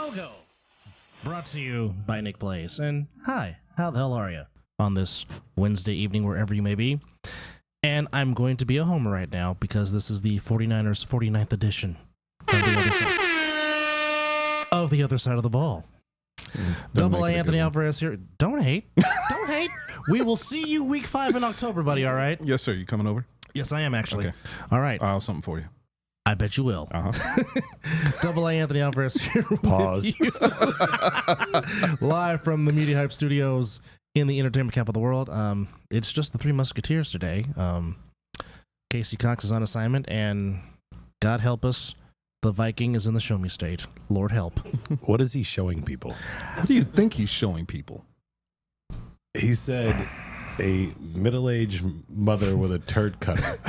Go-Go. Brought to you by Nick Blaze. And hi, how the hell are you on this Wednesday evening, wherever you may be? And I'm going to be a homer right now because this is the 49ers 49th edition of the other side of the ball. Double A Anthony Alvarez here. Don't hate. Don't hate. We will see you week 5 in October, buddy, all right? Yes, sir. You coming over? Yes, I am, actually. Okay. All right. I'll have something for you. I bet you will. Double A Anthony Alvarez here. Pause. Live from the Media Hype Studios in the entertainment capital of the world. It's just the Three Musketeers today. Casey Cox is on assignment, and God help us, the Viking is in the show me state. Lord help. What is he showing people? What do you think he's showing people? He said a middle-aged mother with a turd cutter.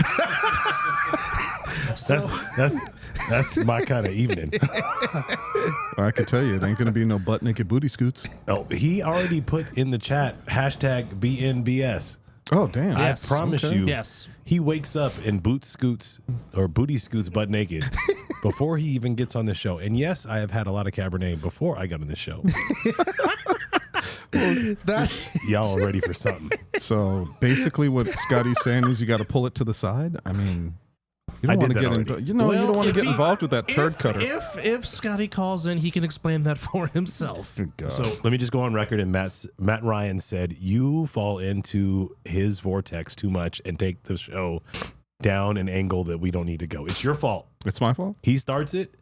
That's my kind of evening. I can tell you, it ain't going to be no butt naked booty scoots. Oh, he already put in the chat #BNBS. Oh, damn. Yes. I promise you. Yes. He wakes up and booty scoots butt naked before he even gets on the show. And yes, I have had a lot of Cabernet before I got on the show. Y'all are ready for something. So basically what Scotty's saying is you got to pull it to the side. I mean, you don't want to get you don't want to get involved with that turd cutter. If Scotty calls in, he can explain that for himself. Good God. So let me just go on record. And Matt Ryan said you fall into his vortex too much and take the show down an angle that we don't need to go. It's your fault. It's my fault? He starts it.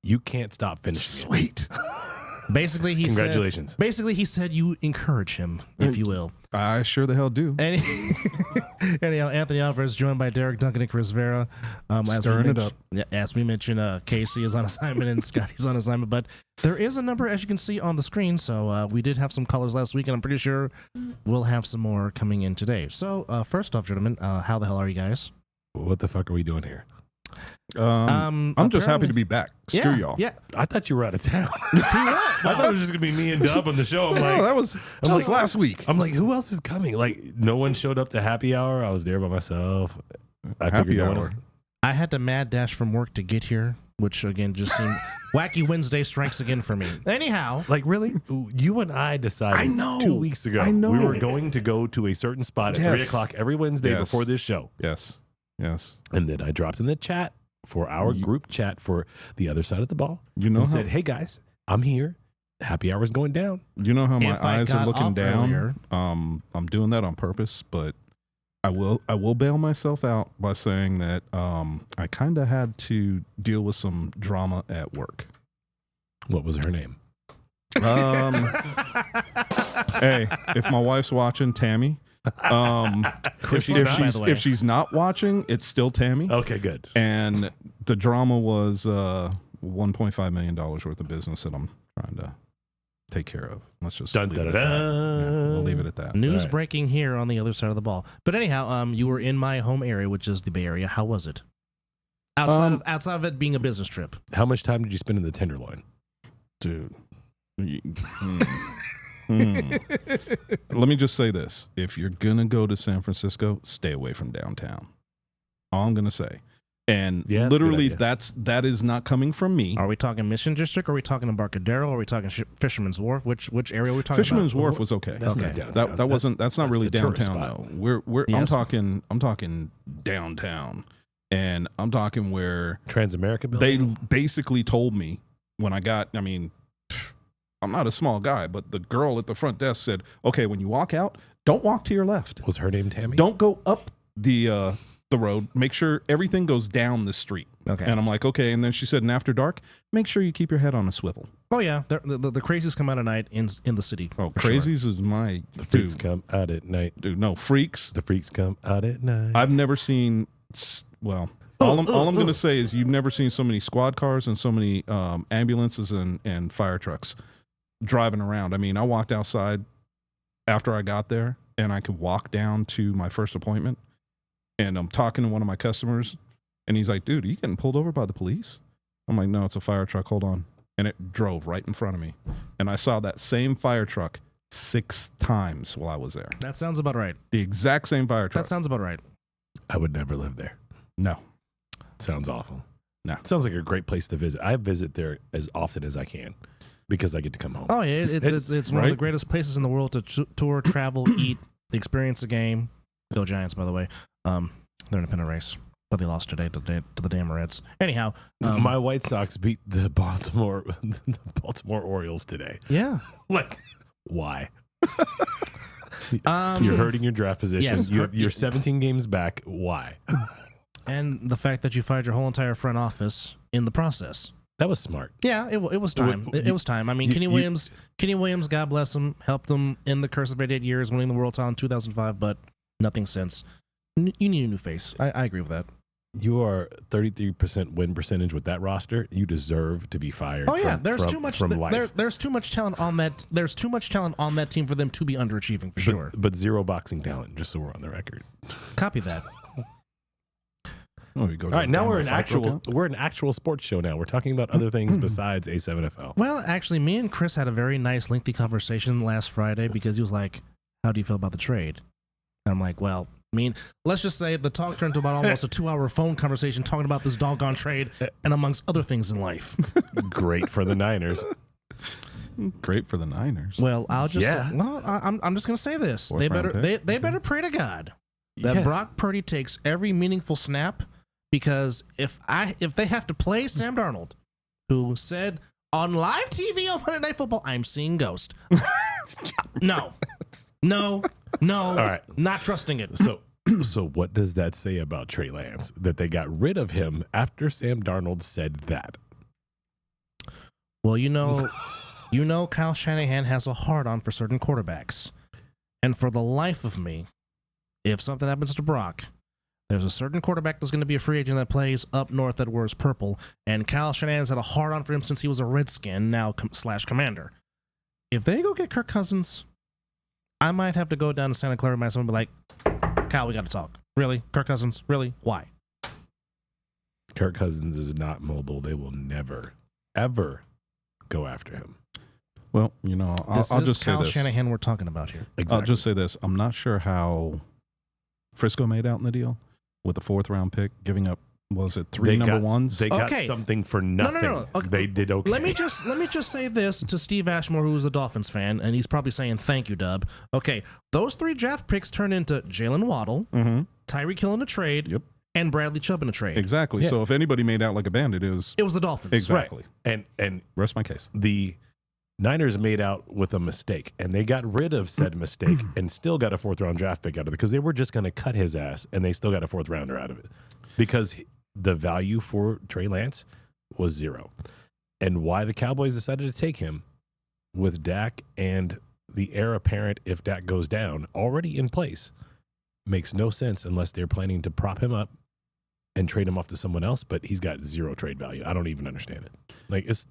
You can't stop finishing. Sweet. Basically, Congratulations. He said you encourage him, if you will. I sure the hell do. Anyhow, Anthony Alvarez joined by Derek Duncan and Chris Vera. Stirring it up. Yeah, as we mentioned, Casey is on assignment and Scotty's on assignment. But there is a number, as you can see on the screen. So we did have some callers last week, and I'm pretty sure we'll have some more coming in today. So first off, gentlemen, how the hell are you guys? What the fuck are we doing here? I'm just happy to be back. Screw y'all. Yeah. I thought you were out of town. I thought it was just gonna be me and Dub on the show. I'm like, that was last week. I'm like, who else is coming? Like, no one showed up to happy hour. I was there by myself. Happy hour. I had to mad dash from work to get here, which again just seemed wacky Wednesday strikes again for me. Anyhow, like really, you and I decided I know. 2 weeks ago we were going to go to a certain spot at 3 o'clock every Wednesday before this show. Yes. And then I dropped in the chat for our group chat for the other side of the ball. You know, and said, "Hey guys, I'm here. Happy hour's going down." You know how my If I eyes got are looking off down. earlier. I'm doing that on purpose, but I will bail myself out by saying that I kind of had to deal with some drama at work. What was her name? Hey, if my wife's watching, Tammy. If she's not watching, it's still Tammy. Okay, good. And the drama was $1.5 million worth of business that I'm trying to take care of. Let's just leave it at that. Yeah, we'll leave it at that. News breaking here on the other side of the ball. But anyhow, you were in my home area, which is the Bay Area. How was it? Outside of it being a business trip. How much time did you spend in the Tenderloin? Dude. Let me just say this. If you're going to go to San Francisco, stay away from downtown. All I'm going to say. And literally, that is not coming from me. Are we talking Mission District? Or are we talking Embarcadero? Or are we talking Fisherman's Wharf? Which area are we talking Fisherman's about? Wharf was okay. That's not downtown. That's not really downtown though. Yes. I'm talking downtown, and I'm talking where Transamerica they building? basically told me when I got. I mean, I'm not a small guy, but the girl at the front desk said, "Okay, when you walk out, don't walk to your left. Was her name Tammy? Don't go up the road. Make sure everything goes down the street." Okay. And I'm like, okay. And then she said, and after dark, make sure you keep your head on a swivel. Oh yeah, the crazies come out at night in the city. Oh, crazies is my The freaks come out at night. dude. No, freaks. The freaks come out at night. I've never seen. Well, all I'm going to say is you've never seen so many squad cars and so many ambulances and fire trucks driving around. I mean, I walked outside after I got there, and I could walk down to my first appointment, and I'm talking to one of my customers, and he's like, "Dude, are you getting pulled over by the police?" I'm like, "No, it's a fire truck. Hold on." And it drove right in front of me, and I saw that same fire truck 6 times while I was there. That sounds about right. The exact same fire truck. That sounds about right. I would never live there. No. Sounds awful. No. Sounds like a great place to visit. I visit there as often as I can. because I get to come home. Oh yeah, it's one of the greatest places in the world to tour, travel, eat, experience the game. Go Giants, by the way. They're in a pennant race, but they lost today to the damn Reds. Anyhow, my White Sox beat the Baltimore Orioles today. Yeah, like why? You're hurting your draft position. Yes. You're 17 games back. Why? And the fact that you fired your whole entire front office in the process. That was smart. Yeah, it was time. It was time. I mean, Kenny Williams, God bless him, helped them in the curse of 88 years, winning the World Title in 2005, but nothing since. You need a new face. I agree with that. You are 33% win percentage with that roster. You deserve to be fired. Oh yeah, there's too much talent on that. There's too much talent on that team for them to be underachieving for sure. But zero boxing talent. Just so we're on the record. Copy that. Oh, we go all right, now we're an actual sports show now. We're talking about other things besides A7FL. Well, actually, me and Chris had a very nice, lengthy conversation last Friday because he was like, "How do you feel about the trade?" And I'm like, "Well, I mean, let's just say the talk turned to about almost a 2-hour phone conversation talking about this doggone trade and amongst other things in life." Great for the Niners. Great for the Niners. Well, I'm just gonna say this: they better pray to God that Brock Purdy takes every meaningful snap. Because if they have to play Sam Darnold, who said on live TV on Monday Night Football, "I'm seeing ghost." No. All right, not trusting it. So what does that say about Trey Lance that they got rid of him after Sam Darnold said that? Well, you know, Kyle Shanahan has a hard-on for certain quarterbacks, and for the life of me, if something happens to Brock, there's a certain quarterback that's going to be a free agent that plays up north that wears purple, and Kyle Shanahan's had a hard-on for him since he was a Redskin, now / Commander. If they go get Kirk Cousins, I might have to go down to Santa Clara myself and be like, "Kyle, we got to talk." Really? Kirk Cousins? Really? Why? Kirk Cousins is not mobile. They will never, ever go after him. Well, I'll just say Kyle this. Shanahan we're talking about here. Exactly. I'll just say this. I'm not sure how Frisco made out in the deal with the 4th round pick, giving up, was it 3 number ones? They got something for nothing. No. Okay. They did okay. Let me just say this to Steve Ashmore, who's a Dolphins fan, and he's probably saying, "Thank you, Dub." Okay, those 3 draft picks turned into Jalen Waddle, Tyreek Hill in a trade, and Bradley Chubb in a trade. Exactly. Yeah. So if anybody made out like a bandit, it was the Dolphins. Exactly. Right. And rest my case. The Niners made out with a mistake, and they got rid of said mistake and still got a 4th round draft pick out of it because they were just going to cut his ass, and they still got a 4th rounder out of it because the value for Trey Lance was 0. And why the Cowboys decided to take him with Dak and the heir apparent if Dak goes down already in place makes no sense unless they're planning to prop him up and trade him off to someone else, but he's got 0 trade value. I don't even understand it. Like, it's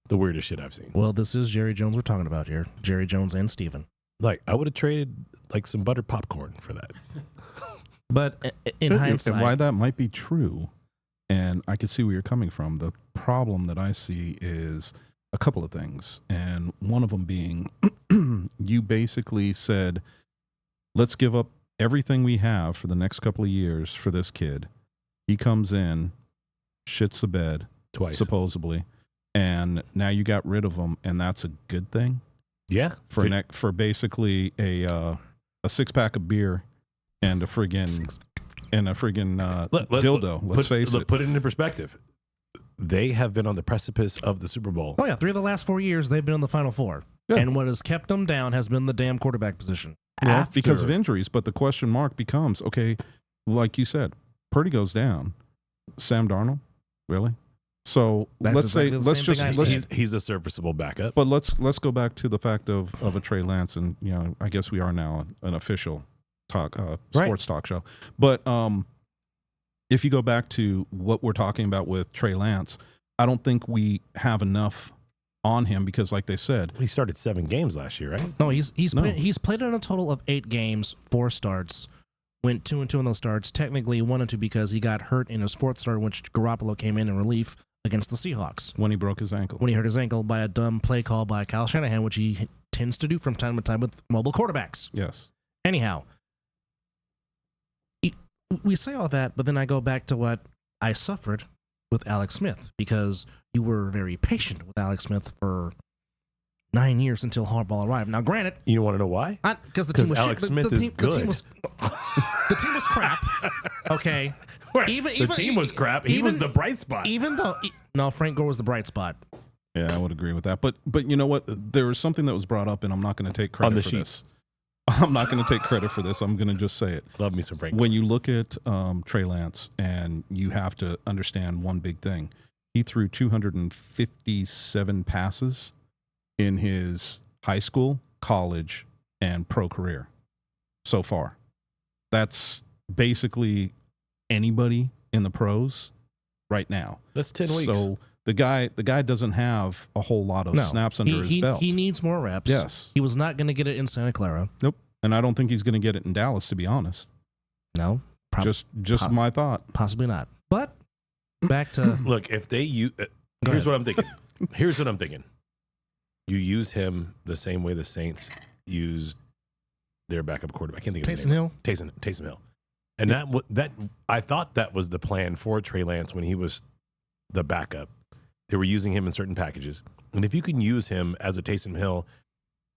the weirdest shit I've seen. Well, this is Jerry Jones we're talking about here. Jerry Jones and Steven. Like, I would have traded like some buttered popcorn for that. But in hindsight, and why that might be true, and I can see where you're coming from. The problem that I see is a couple of things, and one of them being you basically said, "Let's give up everything we have for the next couple of years for this kid." He comes in, shits the bed twice, supposedly. And now you got rid of him, and that's a good thing. Yeah, for basically a 6-pack of beer and a friggin' dildo. Let's face it. Put it into perspective. They have been on the precipice of the Super Bowl. Oh yeah, 3 of the last 4 years they've been in the Final Four, and what has kept them down has been the damn quarterback position. Well, because of injuries. But the question mark becomes, okay, like you said, Purdy goes down. Sam Darnold, really? So let's he's a serviceable backup. But let's go back to the fact of a Trey Lance, and I guess we are now an official sports talk show. But if you go back to what we're talking about with Trey Lance, I don't think we have enough on him because, like they said, he started 7 games last year, right? No, he's played in a total of 8 games, 4 starts. Went 2-2 in those starts. Technically 1-2 because he got hurt in a 4th start, which Garoppolo came in relief against the Seahawks. When he broke his ankle. When he hurt his ankle by a dumb play call by Kyle Shanahan, which he tends to do from time to time with mobile quarterbacks. Yes. Anyhow, we say all that, but then I go back to what I suffered with Alex Smith because you were very patient with Alex Smith for 9 years until Harbaugh arrived. Now, granted, You want to know why? because the team was Alex shit. Smith is good. The team was crap. Okay, The team was crap. He was the bright spot. Even though no, Frank Gore was the bright spot. Yeah, I would agree with that. But you know what? There was something that was brought up, and I'm not going to take credit On the for sheets. this. I'm not going to take credit for this. I'm going to just say it. Love me some Frank. When you look at Trey Lance, and you have to understand one big thing, he threw 257 passes in his high school, college, and pro career so far. That's basically anybody in the pros right now. That's 10 weeks. So the guy doesn't have a whole lot of snaps under his belt. He needs more reps. Yes. He was not going to get it in Santa Clara. Nope. And I don't think he's going to get it in Dallas, to be honest. No. Just my thought. Possibly not. But back to Look, if they use, here's what I'm thinking. Here's what I'm thinking. You use him the same way the Saints used their backup quarterback. I can't think of his Taysom name. Hill. Taysom Hill. And that I thought that was the plan for Trey Lance when he was the backup. They were using him in certain packages. And if you can use him as a Taysom Hill,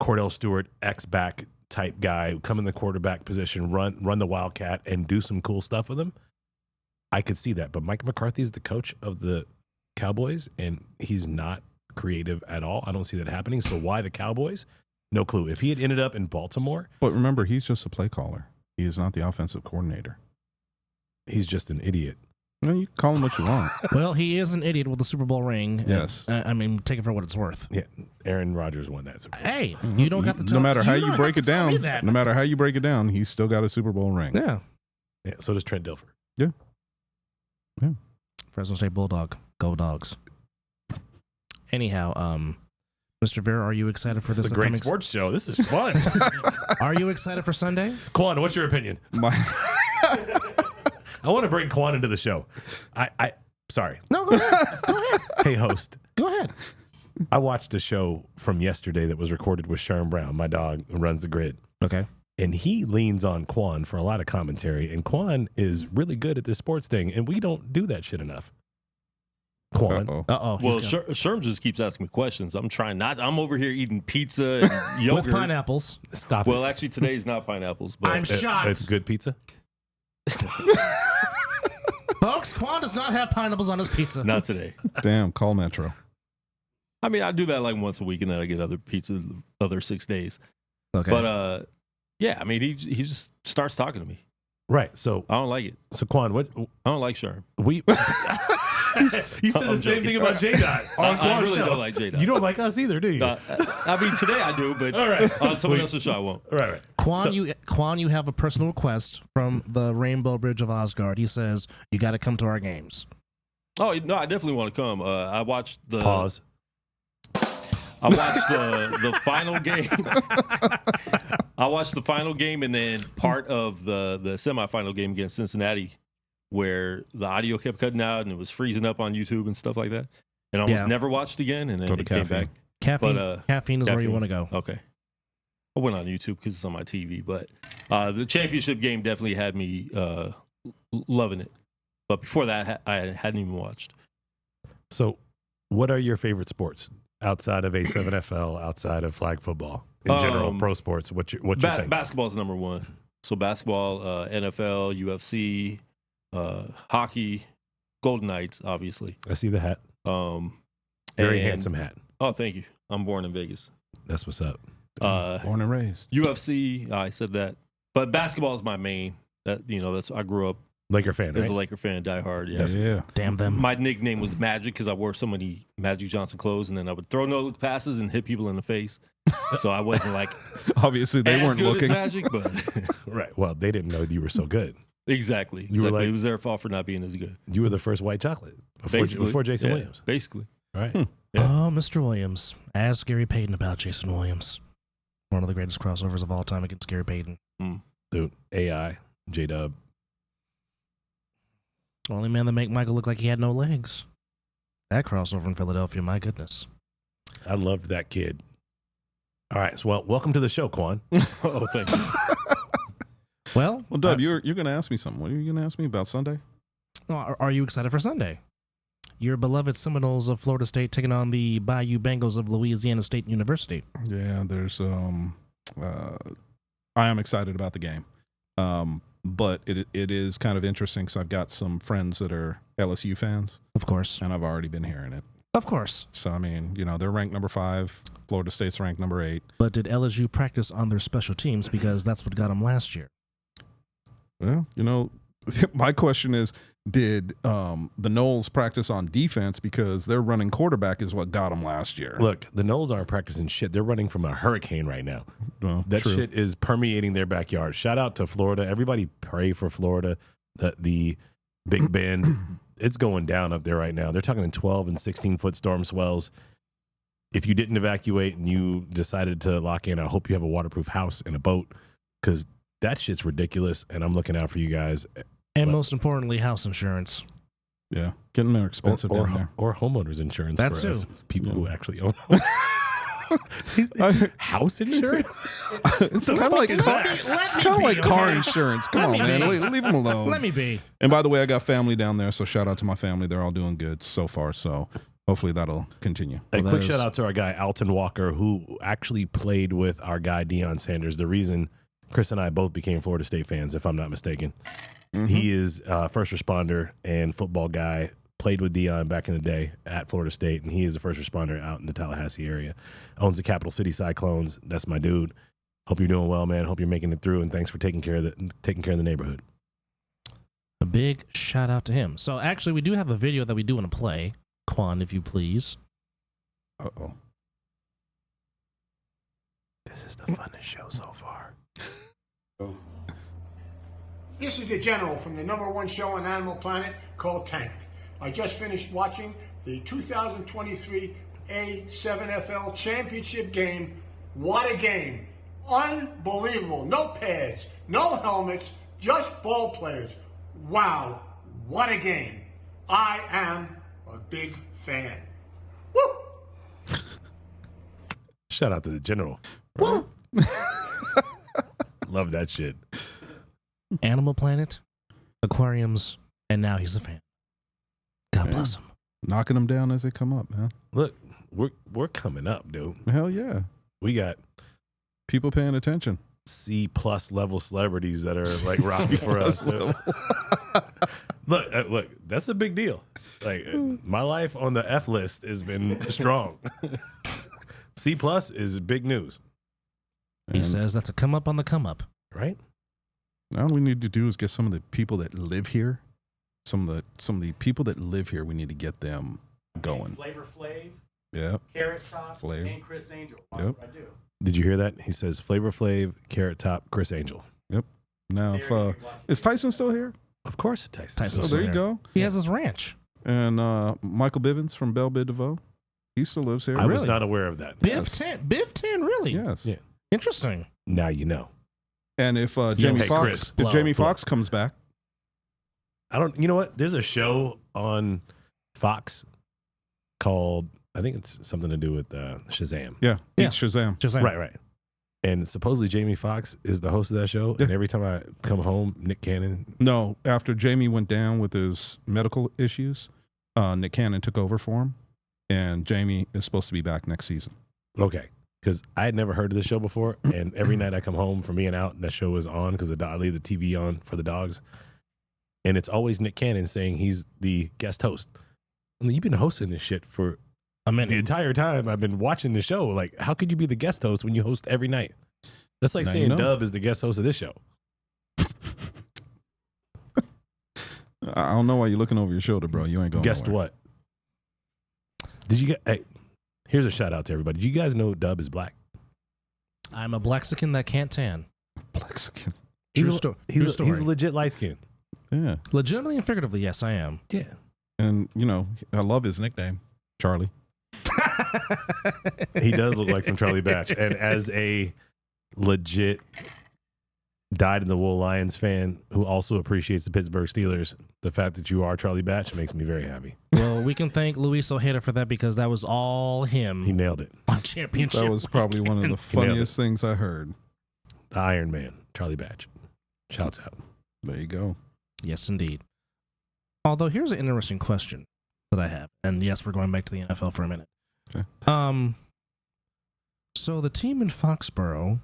Cordell Stewart, X-back type guy, come in the quarterback position, run the Wildcat, and do some cool stuff with him, I could see that. But Mike McCarthy is the coach of the Cowboys, and he's not creative at all. I don't see that happening. So why the Cowboys? No clue. If he had ended up in Baltimore, But remember, he's just a play caller. He is not the offensive coordinator. he's just an idiot. Well, you can call him what you want. well, he is an idiot with a Super Bowl ring. Yes. I mean, take it for what it's worth. Yeah, Aaron Rodgers won that. So Hey, you don't got to tell No matter how you don't break have it to tell me down, that. no matter how you break it down, he's still got a Super Bowl ring. Yeah. yeah, so does Trent Dilfer. Fresno State Bulldog. Go Dogs. Anyhow, Mr. Vera, are you excited for This is this? a great upcoming- sports show. This is fun. Are you excited for Sunday? Quan, what's your opinion? I want to bring Quan into the show. Sorry. No, go ahead. Go ahead. Hey, host. Go ahead. I watched a show from yesterday that was recorded with Sherm Brown, my dog who runs the grid. Okay. And he leans on Quan for a lot of commentary. And Quan is really good at this sports thing. And we don't do that shit enough. Quan. Uh-oh. Uh-oh. Well, Sherm just keeps asking me questions. I'm trying not. I'm over here eating pizza and yogurt. With pineapples. Stop Well, it. actually, today's not pineapples. But I'm shocked. It's good pizza. Folks, Quan does not have pineapples on his pizza. not today. Damn, call Metro. I mean, I do that like once a week, and then I get other pizza the other 6 days. Okay. But yeah, I mean, he just starts talking to me. Right. So, I don't like it. Quan, what I don't like Sherm. we. You said the I'm same joking. thing about J-Dot. on I Quan's really show. don't like J-Dot. You don't like us either, do you? I mean, today I do, but All right. on someone else's show I won't. Right. Quan, So- you have a personal request from the Rainbow Bridge of Asgard. He says, you got to come to our games. Oh no, I definitely want to come. I watched the Pause. I watched the final game. I watched the final game and then part of the semifinal game against Cincinnati, where the audio kept cutting out and it was freezing up on YouTube and stuff like that. And I almost Yeah. never watched again, and then Go to it came caffeine. back. Caffeine, caffeine is where you caffeine. want to go. Okay. I went on YouTube because it's on my TV, but the championship game definitely had me loving it. But before that, I hadn't even watched. So, what are your favorite sports outside of A7FL, outside of flag football, in general, pro sports? What's your thing? Basketball is number one. So basketball, NFL, UFC, hockey, Golden Knights, obviously. I see the hat. Very And- handsome hat. Oh, thank you. I'm born in Vegas. That's what's up. Born and raised. UFC, I said that, but basketball is my main. That's I grew up Laker fan, as right? a Laker fan, diehard. Yeah. Yes. Yeah. Damn them. My nickname was Magic because I wore so many Magic Johnson clothes, and then I would throw no passes and hit people in the face. So I wasn't like Obviously, they as weren't good looking. as Magic, but Right. Well, they didn't know you were so good. exactly. You were like- it was their fault for not being as good. You were the first white chocolate Basically, before Jason yeah, Williams. Basically, All right. Yeah. Oh, Mr. Williams. Ask Gary Payton about Jason Williams. One of the greatest crossovers of all time against Gary Payton. Dude, AI, J-Dub. Only man that make Michael look like he had no legs. That crossover in Philadelphia, my goodness. I loved that kid. All right. So, welcome to the show, Quan. oh, thank you. Well, Well, Dub, you're going to ask me something. What are you going to ask me about Sunday? are you excited for Sunday? your beloved Seminoles of Florida State taking on the Bayou Bengals of Louisiana State University. Yeah, there's I am excited about the game. But it is kind of interesting because I've got some friends that are LSU fans, Of course. and I've already been hearing it. Of course. So I mean, they're ranked number 5. Florida State's ranked number 8. But did LSU practice on their special teams? Because that's what got them last year. Well, my question is, did the Noles practice on defense because their running quarterback is what got them last year? Look, the Noles aren't practicing shit. They're running from a hurricane right now. Well, That true. shit is permeating their backyard. Shout out to Florida. Everybody pray for Florida. The Big Bend, it's going down up there right now. They're talking in 12 and 16-foot storm swells. If you didn't evacuate and you decided to lock in, I hope you have a waterproof house and a boat because that shit's ridiculous, and I'm looking out for you guys. And But- most importantly, house insurance. Yeah, getting more expensive down there. Or homeowners insurance That's for us too. people who actually own I- house insurance. It's kind of like car okay? insurance. Come on, Let me man, be. leave them alone. Let me be. And by the way, I got family down there, so shout out to my family. They're all doing good so far. So hopefully that'll continue. A Well, quick that shout is- out to our guy Alton Walker, who actually played with our guy Deion Sanders. The reason Chris and I both became Florida State fans, if I'm not mistaken. He is a first responder and football guy. Played with Deion back in the day at Florida State, and he is a first responder out in the Tallahassee area. Owns the Capital City Cyclones. That's my dude. Hope you're doing well, man. Hope you're making it through, and thanks for taking care of the neighborhood. A big shout out to him. So actually, we do have a video that we do want to play. Quan, if you please. Uh-oh. This is the funnest show so far. This is the General from the #1 show on Animal Planet called Tanked. I just finished watching the 2023 A7FL Championship game. What a game. Unbelievable. No pads, no helmets, just ball players. Wow, what a game. I am a big fan. Woo! Shout out to the general. Love that shit. Animal Planet, aquariums, and now he's a fan. God Man. bless him. Knocking them down as they come up, man. Look, we're coming up, dude. Hell yeah. We got People paying attention. C+ level celebrities that are like rocking for us. Dude. Look, that's a big deal. Like my life on the F list has been strong. C+ is big news, He And says that's a come up on the come up. right? now all we need to do is get some of the people that live here. Some of the people that live here, we need to get them going. Flavor Flav, Yeah. Carrot Top, Flav. and Chris Angel. Watch Yep. what I do. Did you hear that? He says Flavor Flav, Carrot Top, Chris Angel. Now, if is Tyson still here? Of course, Tyson. Tyson's Oh, still there you here. go. He has his ranch. And Michael Bivens from Belle Bid DeVoe, he still lives here. I was Really? not aware of that. Yes. Biv 10, really? Yes. Yeah. Interesting. Now you know. And if Jamie Hey, Foxx, Chris, if blow, Jamie blow. Foxx comes back, You know what? There's a show on Fox called, I think it's something to do with Shazam. yeah, Yeah. it's Shazam. Just saying. Right. And supposedly Jamie Foxx is the host of that show. Yeah. And every time I come home, Nick Cannon. No, after Jamie went down with his medical issues, Nick Cannon took over for him, and Jamie is supposed to be back next season. Okay. Because I had never heard of this show before. And every night I come home from being out, that show is on because I leave the TV on for the dogs. And it's always Nick Cannon saying he's the guest host. I mean, you've been hosting this shit for A minute. the entire time I've been watching the show. Like, how could you be the guest host when you host every night? That's like Now you saying know. Dub is the guest host of this show. I don't know why you're looking over your shoulder, bro. You ain't going. Guess nowhere. what? Did you get? Hey, here's a shout out to everybody. Did you guys know Dub is black? I'm a Blaxican that can't tan. Mexican. True He's a- sto- He's true a, he's story. a legit light skin. Yeah, Legitimately and figuratively, yes, I am. Yeah. and I love his nickname, Charlie. He does look like some Charlie Batch. And as a legit dyed in the wool Lions fan who also appreciates the Pittsburgh Steelers, the fact that you are Charlie Batch makes me very happy. Well, we can thank Luis Ojeda for that because that was all him He nailed it. on championship. That was probably one of the nailed funniest things I heard. The Iron Man, Charlie Batch. Shouts out. There you go. Yes, indeed. Although, here's an interesting question. that I have. And yes, we're going back to the NFL for a minute. Okay. So the team in Foxborough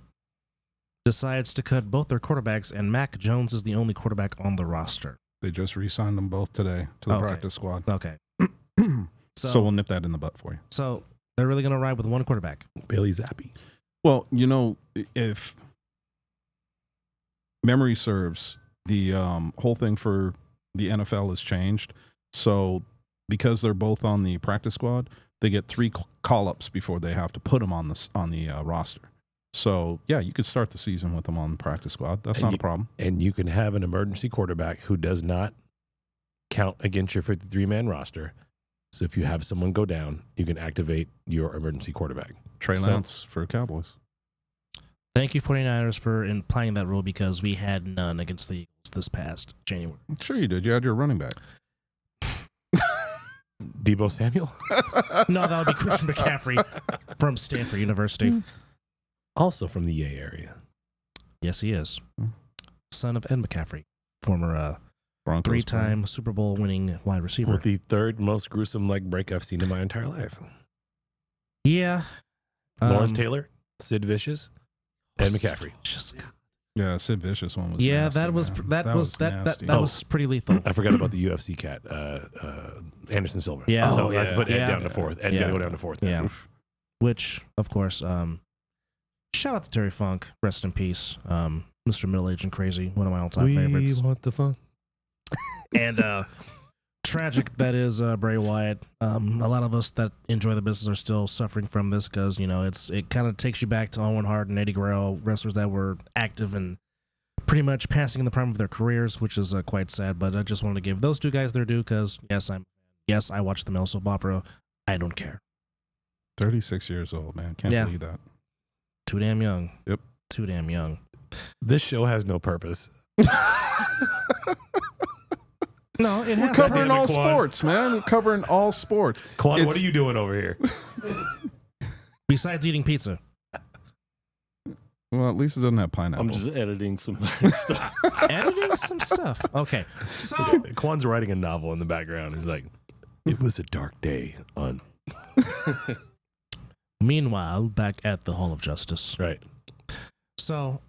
decides to cut both their quarterbacks, and Mac Jones is the only quarterback on the roster. They just re-signed them both today to the Okay. practice squad. Okay. So we'll nip that in the butt for you. So they're really going to ride with one quarterback. Bailey Zappi. Well, if memory serves, the whole thing for the NFL has changed. So because they're both on the practice squad, they get 3 call-ups before they have to put them on the roster. So, yeah, you could start the season with them on the practice squad. That's not a problem. And you can have an emergency quarterback who does not count against your 53-man roster. So if you have someone go down, you can activate your emergency quarterback. Trey Lance for Cowboys. Thank you, 49ers, for implying that rule because we had none against the Eagles this past January. Sure you did. You had your running back. Debo Samuel? No, that would be Christian McCaffrey from Stanford University. Also from the Yay area. Yes, he is. Son of Ed McCaffrey, former Broncos 3-time Super Bowl winning wide receiver. With the 3rd most gruesome leg break I've seen in my entire life. Yeah. Lawrence Taylor, Sid Vicious, Ed McCaffrey. Yeah, Sid Vicious one was Yeah, nasty, that was man. that nasty. was pretty lethal. I forgot about the UFC cat, Anderson Silva. Yeah. So Oh, I had to put Ed yeah. down to 4th. Ed's got to go down to 4th. now. Yeah. Which, of course, shout out to Terry Funk, rest in peace. Mr. Middle Aged and Crazy, one of my all-time favorites. want the fun. And tragic that is Bray Wyatt. A lot of us that enjoy the business are still suffering from this because it kind of takes you back to Owen Hart and Eddie Guerrero, wrestlers that were active and pretty much passing in the prime of their careers, which is quite sad. But I just wanted to give those 2 guys their due because yes, I watched the male soap opera. I don't care. 36 years old, man. Can't believe that. Too damn young. Yep. Too damn young. This show has no purpose. No, it We're has. covering Damn it, all Quan. sports, man. We're covering all sports. Quan, what It's- are you doing over here? Besides eating pizza. Well, at least it doesn't have pineapple. I'm just editing some stuff. Editing some stuff. Okay. So Quan's writing a novel in the background. He's like, it was a dark day on. meanwhile, back at the Hall of Justice. Right. So,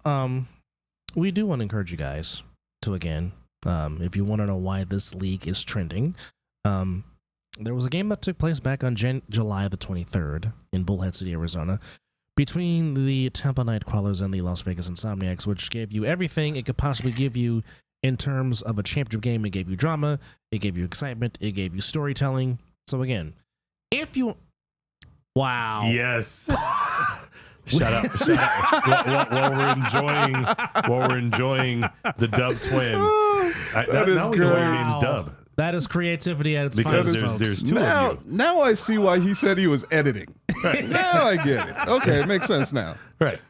we do want to encourage you guys to, again, if you want to know why this league is trending, there was a game that took place back on July the 23rd in Bullhead City, Arizona, between the Tampa Nightcrawlers and the Las Vegas Insomniacs, which gave you everything it could possibly give you in terms of a championship game. It gave you drama, it gave you excitement, it gave you storytelling. So again, if you... Wow. Yes. Shout out while we're enjoying the Dub twin. That is now we know why your great. name's Dub. That is creativity at its Because finest, folks. there's 2 now, of you. now I see why he said he was editing. Now I get it. Okay, it makes sense now. Right.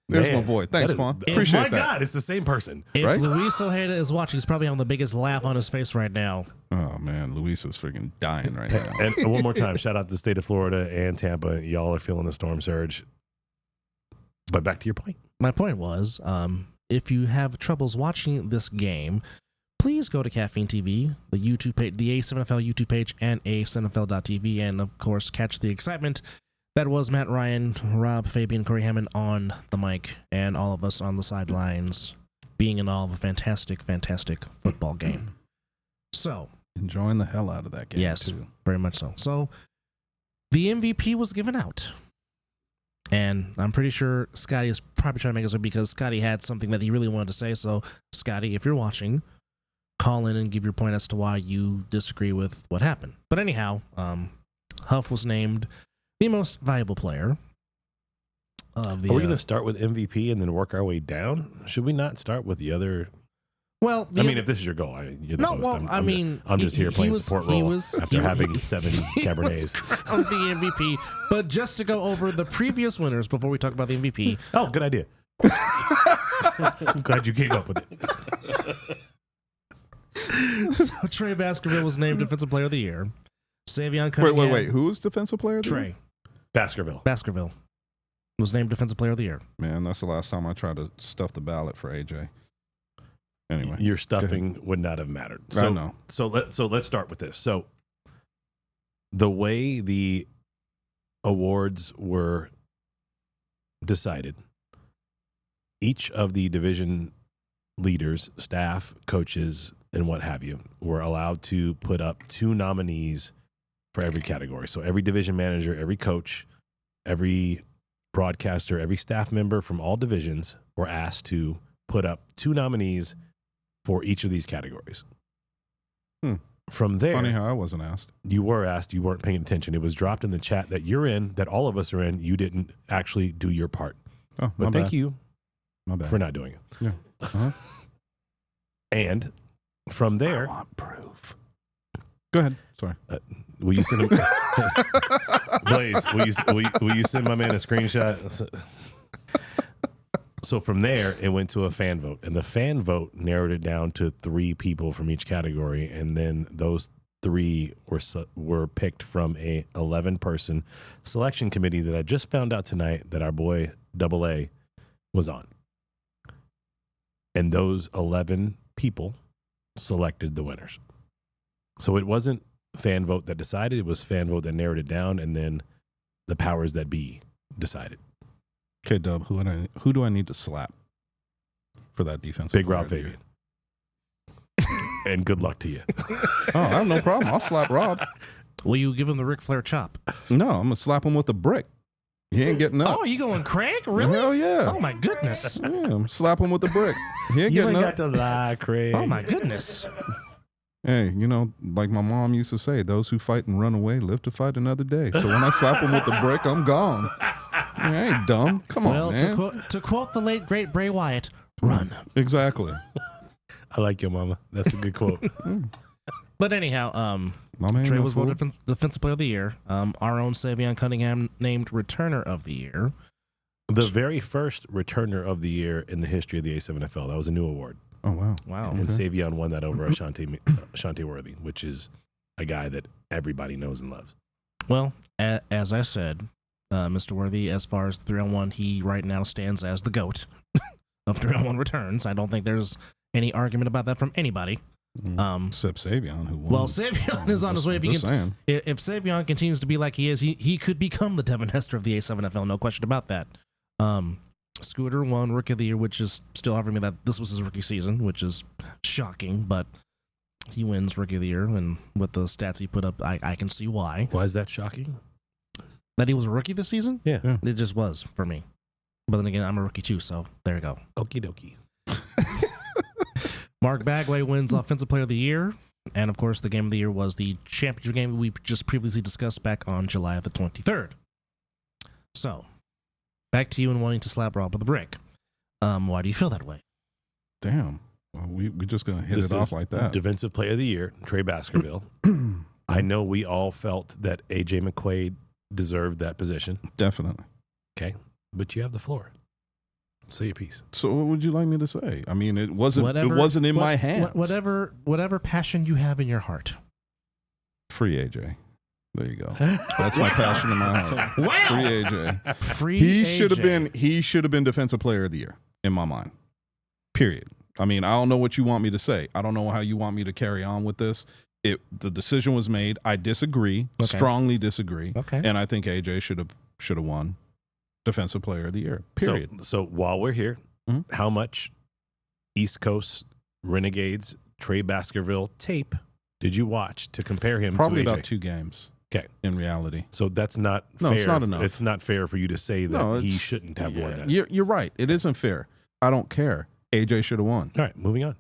There's Man, my boy. Thanks, that is- Quan. oh Appreciate my that. God, it's the same person. If right? Luis Ojeda is watching, he's probably having the biggest laugh on his face right now. Oh, man. Luis is freaking dying right now. And one more time, shout out to the state of Florida and Tampa. Y'all are feeling the storm surge. But back to your point. My point was, if you have troubles watching this game, please go to Caffeine TV, the YouTube page, the A7FL YouTube page, and A7FL.tv, and of course, catch the excitement that was Matt Ryan, Rob, Fabian, Corey Hammond on the mic, and all of us on the sidelines, being in all of a fantastic, fantastic football game. So, Enjoying the hell out of that game, yes, too. very much so. So, the MVP was given out. And I'm pretty sure Scotty is probably trying to make us because Scotty had something that he really wanted to say. So, Scotty, if you're watching, call in and give your point as to why you disagree with what happened. But anyhow, Huff was named the most valuable player of the. Are we going to start with MVP and then work our way down? Should we not start with the other? Well, I mean, if this is your goal, you're the No, host. well, I'm just here playing support role after having 7 he Cabernets. was crowned the MVP. But just to go over the previous winners before we talk about the MVP. Oh, good idea. I'm glad you came up with it. So Trey Baskerville was named Defensive Player of the Year. Savion Cunningham. Wait. Who's defensive player? of the year? Trey Baskerville. was named Defensive Player of the Year. Man, that's the last time I tried to stuff the ballot for AJ. Anyway. Your stuffing would not have mattered. I know. So let's start with this. So the way the awards were decided, each of the division leaders, staff, coaches, and what have you were allowed to put up 2 nominees for every category. So every division manager, every coach, every broadcaster, every staff member from all divisions were asked to put up 2 nominees for each of these categories. From there, Funny how I wasn't asked. you were asked, you weren't paying attention. It was dropped in the chat that you're in, that all of us are in. You didn't actually do your part. Oh, my But thank bad. you My bad. for not doing it. Yeah. Uh-huh. And from there, I want proof. Go ahead. Sorry. will you send him, Blaze? Will you send my man a screenshot? So from there, it went to a fan vote, and the fan vote narrowed it down to 3 people from each category, and then those 3 were picked from a 11-person selection committee that I just found out tonight that our boy Double A was on, and those 11 people selected the winners. So it wasn't fan vote that decided; it was fan vote that narrowed it down, and then the powers that be decided. Okay, Dub, who do I need to slap for that defensive Big player Rob of the year? Fabian. And good luck to you. Oh, I have no problem. I'll slap Rob. Will you give him the Ric Flair chop? No, I'm going to slap him with a brick. He ain't getting up. Oh, you going Craig? Really? Hell yeah. Oh my goodness. Yeah, I'm slap him with a brick. He ain't You getting ain't up. got to lie, Craig. Oh my goodness. Hey, like my mom used to say, those who fight and run away live to fight another day. So when I slap him with the brick, I'm gone. I ain't dumb. Come on, Well, man. to quote the late great Bray Wyatt, run. Exactly. I like your mama. That's a good quote. But anyhow, My man. Trey no was fool. voted Defensive Player of the Year. Our own Savion Cunningham named Returner of the Year. The very first returner of the year in the history of the A7FL. That was a new award. Oh, wow. Wow. And Savion won that over Ashanti Worthy, which is a guy that everybody knows and loves. Well, as I said, Mr. Worthy, as far as the 3-on-1, he right now stands as the GOAT of 3-on-1 returns. I don't think there's any argument about that from anybody. Except Savion, who won. Well, Savion is on his way. Just saying. If Savion continues to be like he is, he could become the Devin Hester of the A7FL. No question about that. Scooter won Rookie of the Year, which is still offering me that this was his rookie season, which is shocking, but he wins Rookie of the Year, and with the stats he put up, I can see why. Why is that shocking? That he was a rookie this season? Yeah. It just was for me. But then again, I'm a rookie too, so there you go. Okie dokie. Mark Bagway wins Offensive Player of the Year, and of course, the Game of the Year was the championship game we just previously discussed back on July the 23rd. So, back to you and wanting to slap Rob with a brick. Why do you feel that way? Damn. Well, we just going to hit This it off is like that. Defensive Player of the Year, Trey Baskerville. I know we all felt that A.J. McQuaid deserved that position. Definitely. Okay. But you have the floor. Say your piece. So what would you like me to say? I mean, it wasn't in my hands. Whatever passion you have in your heart. Free AJ. There you go. That's my passion in my heart. Wow. Free AJ. Free He AJ. should have been Defensive Player of the Year in my mind. Period. I mean, I don't know what you want me to say. I don't know how you want me to carry on with this. The decision was made. I disagree. Okay. Strongly disagree. Okay. And I think AJ should have won Defensive Player of the Year. Period. So while we're here, Mhm. how much East Coast Renegades Trey Baskerville tape did you watch to compare him Probably to AJ? about 2 games. Okay. In reality. So that's not No, fair. it's not enough. It's not fair for you to say that No, he it's- shouldn't have won that. You're right. It isn't fair. I don't care. AJ should have won. All right, moving on.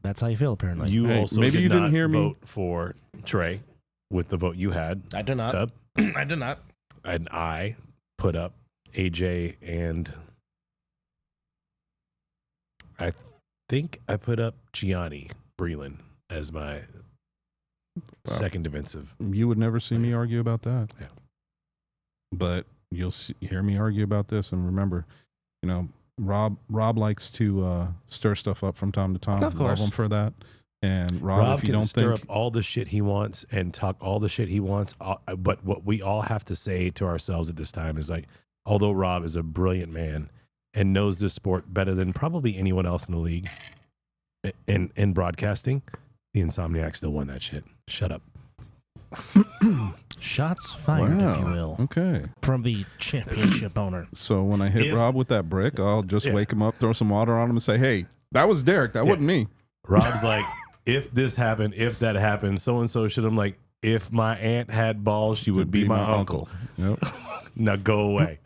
That's how you feel, apparently. You Hey, also maybe did you didn't not hear me. vote for Trey with the vote you had, I did not. Dub, I did not. and I put up AJ, and I think I put up Gianni Breland as my second defensive. You would never see me argue about that. Yeah. But you'll hear me argue about this. And remember, Rob likes to stir stuff up from time to time. Of course. Love him for that. And Rob, if you can don't stir think up all the shit he wants and talk all the shit he wants, but what we all have to say to ourselves at this time is like, although Rob is a brilliant man and knows this sport better than probably anyone else in the league in broadcasting, the Insomniac still won that shit. Shut up. Shots fired, if you will, Okay. from the championship owner. So when I hit Rob with that brick, I'll just wake him up, throw some water on him, and say, "Hey, that was Derek. That wasn't me." Rob's like, if this happened, if that happened, so and so should. I'm like, if my aunt had balls, she would be my uncle. Yep. Now go away,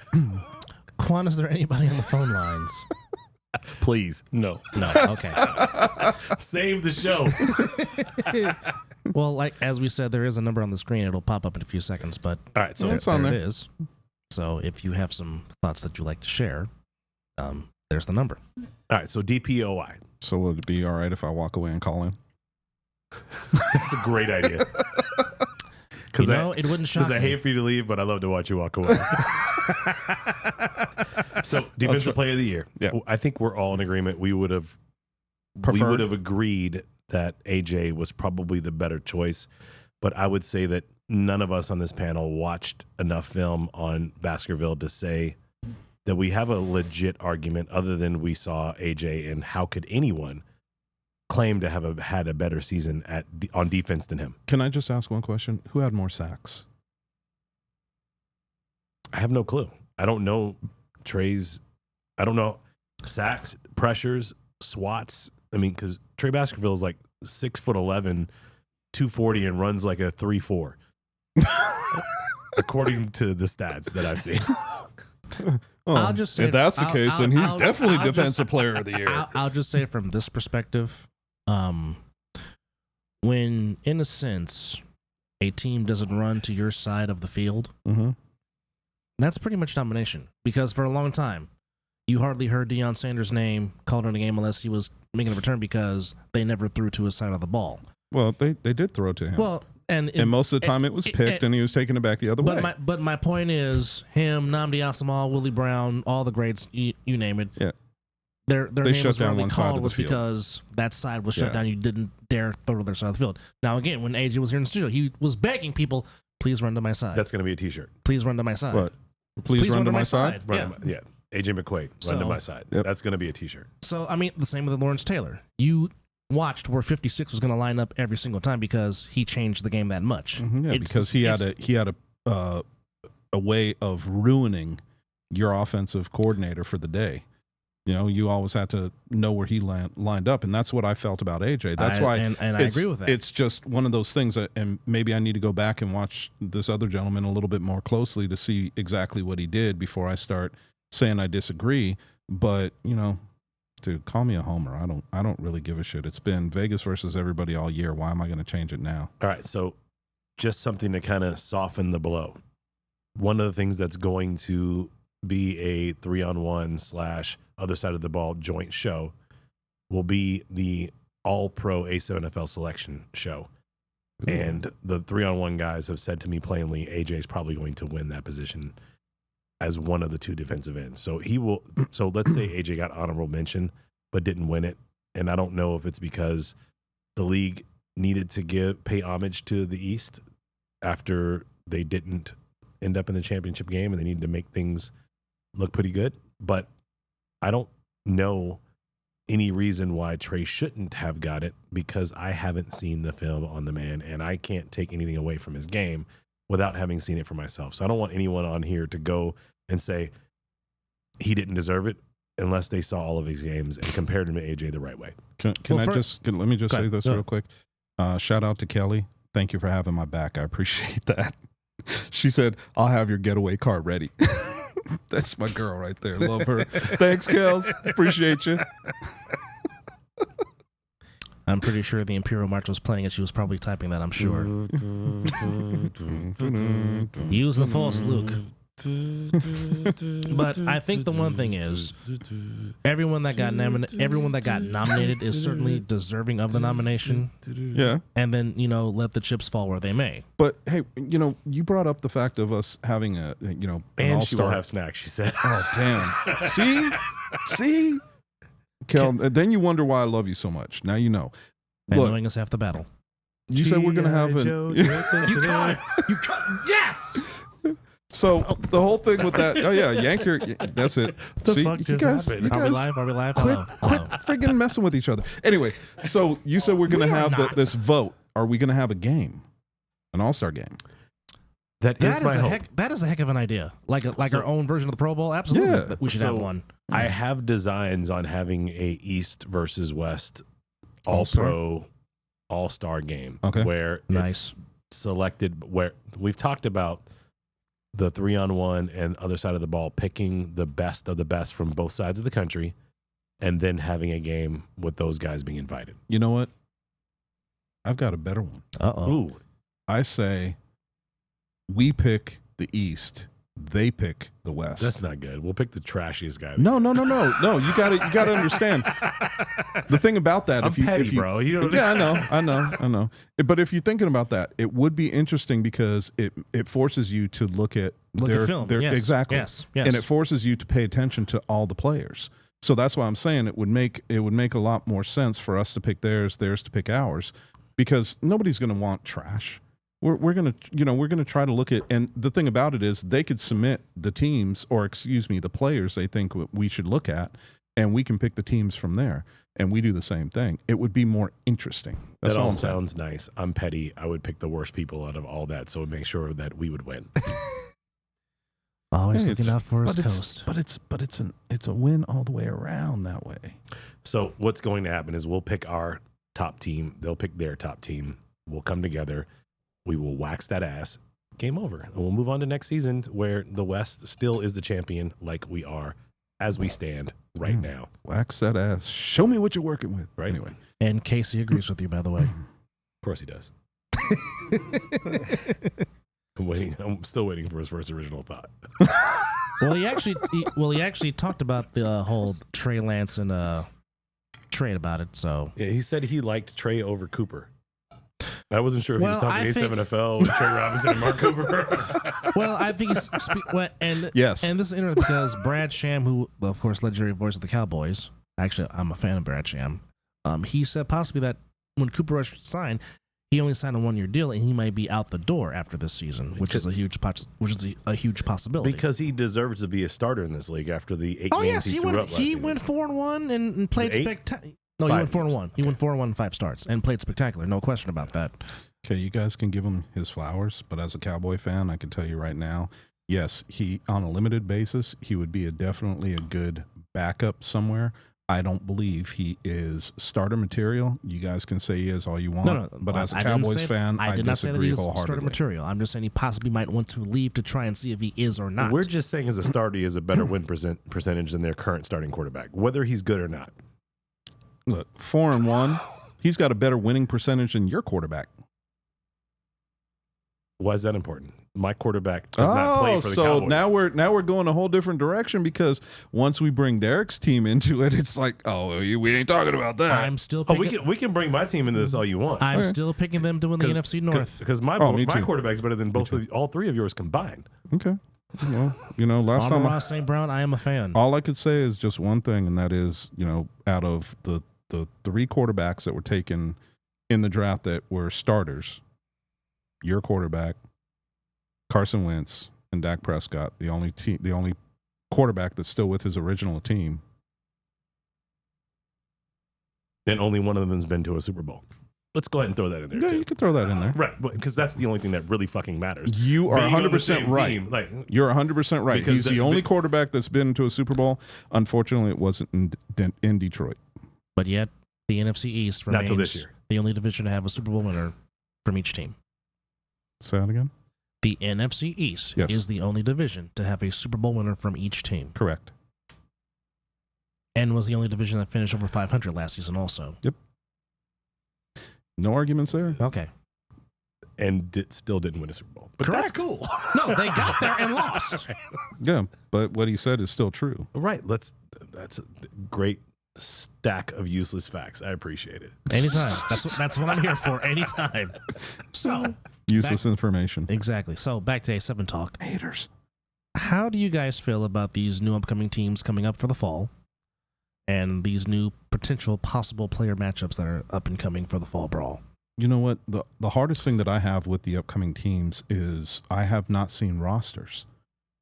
Quan, is there anybody on the phone lines? please. No. No. Okay. Save the show. Well, like as we said, there is a number on the screen. It'll pop up in a few seconds, but All right, so Yeah. It's on there there. it is. So if you have some thoughts that you'd like to share, there's the number. all right, so DPOI. So would it be all right if I walk away and call in? That's a great idea. You know, it wouldn't shock Because I me. hate for you to leave, but I love to watch you walk away. So defensive player of the year. Yeah. I think we're all in agreement. We would have Preferred? agreed that AJ was probably the better choice, but I would say that none of us on this panel watched enough film on Baskerville to say that we have a legit argument other than we saw AJ, and how could anyone claim to have had a better season on defense than him? Can I just ask one question? Who had more sacks? I have no clue. I don't know Trey's. I don't know sacks, pressures, swats. I mean, because Trey Baskerville is like 6'11", 240, and runs like a 3.4, according to the stats that I've seen. Oh, I'll just say if that's the case, then he's definitely I'll defensive just- player of the year. I'll just say from this perspective, when in a sense a team doesn't run to your side of the field, Mm-hmm. that's pretty much domination. Because for a long time, you hardly heard Deion Sanders' name called in a game unless he was making a return because they never threw to his side of the ball. Well, they did throw to him. Well, and most of the time it was picked, and he was taking it back the other way. But my point is, him, Nnamdi Asomugha, Willie Brown, all the greats, you name it. Yeah. Their name shut was down rarely one side of called the was field. because that side was shut Yeah. down. You didn't dare throw to their side of the field. Now again, when AJ was here in the studio, he was begging people, please run to my side. That's going to be a T-shirt. Please run to my side. What? Please run to my side. Run to my- AJ McQuaid, run to So- my side. Yep. That's going to be a T-shirt. So I mean, the same with Lawrence Taylor. You watched where 56 was going to line up every single time because he changed the game that much. Mhm, yeah, because he had a way of ruining your offensive coordinator for the day. You know, you always had to know where he lined up, and that's what I felt about AJ. That's why, and I agree with that. It's just one of those things, and maybe I need to go back and watch this other gentleman a little bit more closely to see exactly what he did before I start saying I disagree. But you know, dude, call me a homer. I don't really give a shit. It's been Vegas versus everybody all year. Why am I going to change it now? All right, so just something to kind of soften the blow. One of the things that's going to be a 3-on-1 / other side of the ball joint show will be the All-Pro A7 NFL selection show. And the 3-on-1 guys have said to me plainly, AJ is probably going to win that position as one of the two defensive ends. So he will. So let's say AJ got honorable mention, but didn't win it. And I don't know if it's because the league needed to pay homage to the East after they didn't end up in the championship game and they needed to make things look pretty good. But I don't know any reason why Trey shouldn't have got it because I haven't seen the film on the man and I can't take anything away from his game without having seen it for myself. So I don't want anyone on here to go and say he didn't deserve it unless they saw all of his games and compared him to AJ the right way. Can Well, let me just go say ahead. this No. real quick. Shout out to Kelly. Thank you for having my back. I appreciate that. She said, I'll have your getaway car ready. That's my girl right there. Love her. Thanks, Kels. Appreciate you. I'm pretty sure the Imperial March was playing and she was probably typing that, I'm sure. Use the Force, Luke. But I think the one thing is, everyone that got nominated is certainly deserving of the nomination. Yeah. And then, let the chips fall where they may. But hey, you brought up the fact of us having an And she all-star. will have snacks, she said. Oh, damn. See? Kel, then you wonder why I love you so much. Now you know. And Look, knowing us half the battle. you said we're going to have Yes! So the whole thing with that, yank your, that's it. The See, fuck you just guys, happened? you Are we guys live? Are we live? quit Hello. friggin' messing with each other. Anyway, so you said we're going to We are have not. this vote. Are we going to have a game? an all-star game. That is my hope. That is a heck of an idea. Like So- our own version of the Pro Bowl. Absolutely, Yeah. we should have one. I have designs on having a East versus West All-Star? All-Pro All-Star game. Okay. Where Nice. it's selected, where we've talked about the 3-on-1 and other side of the ball, picking the best of the best from both sides of the country, and then having a game with those guys being invited. You know what? I've got a better one. Ooh, I say we pick the East, they pick the West. that's not good. We'll pick the trashiest guy. No. You got to understand. The thing about that, I'm if you, petty, if you, bro. You know what yeah, I know. But if you're thinking about that, it would be interesting because it forces you to look at Look at film. Yes. exactly. Yes. And it forces you to pay attention to all the players. So that's why I'm saying it would make a lot more sense for us to pick theirs to pick ours, because nobody's going to want trash. We're gonna try to look at, and the thing about it is they could submit the teams, or excuse me, the players they think we should look at, and we can pick the teams from there, and we do the same thing. It would be more interesting. That's That all all I'm saying. sounds nice. I'm petty. I would pick the worst people out of all that, so make sure that we would win. Always Hey, looking it's- out for his but it's- coast. But it's a win all the way around that way. So what's going to happen is we'll pick our top team. They'll pick their top team. We'll come together. We will wax that ass. Game over. And we'll move on to next season where the West still is the champion, like we are as we stand right now. Wax that ass. Show me what you're working with. Right. Anyway, And Casey agrees with you, by the way. Of course he does. I'm still waiting for his first original thought. Well, he actually talked about the whole Trey Lance and trade about it. So Yeah, he said he liked Trey over Cooper. I wasn't sure if he was Well, talking I A7FL with Trey Robinson and Mark Cooper. well, I think he's and yes. and this is interesting because Brad Sham, who of course legendary voice of the Cowboys, actually I'm a fan of Brad Sham. He said possibly that when Cooper Rush signed, he only signed a 1-year deal and he might be out the door after this season, which is a huge possibility. Because he deserves to be a starter in this league after the 8 oh games yes, he threw up last he season. went 4-1 and played Was it 8? spectacular. No, he 5 went 4-1. games. He went 4-1 in 5 starts and played spectacular. No question about that. Okay, you guys can give him his flowers, but as a Cowboy fan, I can tell you right now, yes, he on a limited basis, he would be definitely a good backup somewhere. I don't believe he is starter material. You guys can say he is all you want, No, but as a I didn't Cowboys say- fan, I did not say that disagree he was wholeheartedly. starter material. I'm just saying he possibly might want to leave to try and see if he is or not. We're just saying as a starter, he has a better win percentage than their current starting quarterback, whether he's good or not. Look, 4-1, he's got a better winning percentage than your quarterback. Why is that important? My quarterback does not play for the so Cowboys. now we're going a whole different direction, because once we bring Derek's team into it, it's like, oh, we ain't talking about that. I'm still Oh, picking, we can bring my team into this all you want. I'm Okay. still picking them to win the NFC North. Because my me my too. quarterback's better than all 3 of yours combined. Okay. Well, last On time Ross St. Brown, I am a fan. all I could say is just one thing, and that is, out of the 3 quarterbacks that were taken in the draft that were starters, your quarterback, Carson Wentz, and Dak Prescott, the only quarterback that's still with his original team. And only one of them has been to a Super Bowl. Let's go ahead and throw that in there Yeah, too. you could throw that in there. Right, because that's the only thing that really fucking matters. You are Being on the 100% same right. team, like, You're 100% right. Because He's the only quarterback that's been to a Super Bowl. Unfortunately, it wasn't in Detroit. But yet, the NFC East Not remains till this year. the only division to have a Super Bowl winner from each team. Say that again? The NFC East Yes. is the only division to have a Super Bowl winner from each team, Correct. and was the only division that finished over 500 last season also. No arguments there. Okay. and still didn't win a Super Bowl. But that's Correct. cool. No, they got there and lost. Yeah, but what he said is still true. Right. That's a great stack of useless facts. I appreciate it. Anytime. That's what I'm here for. Anytime. So Useless information. exactly. So back to A7 talk. Haters. How do you guys feel about these new upcoming teams coming up for the fall, and these new potential possible player matchups that are up and coming for the fall brawl? You know what? The hardest thing that I have with the upcoming teams is I have not seen rosters.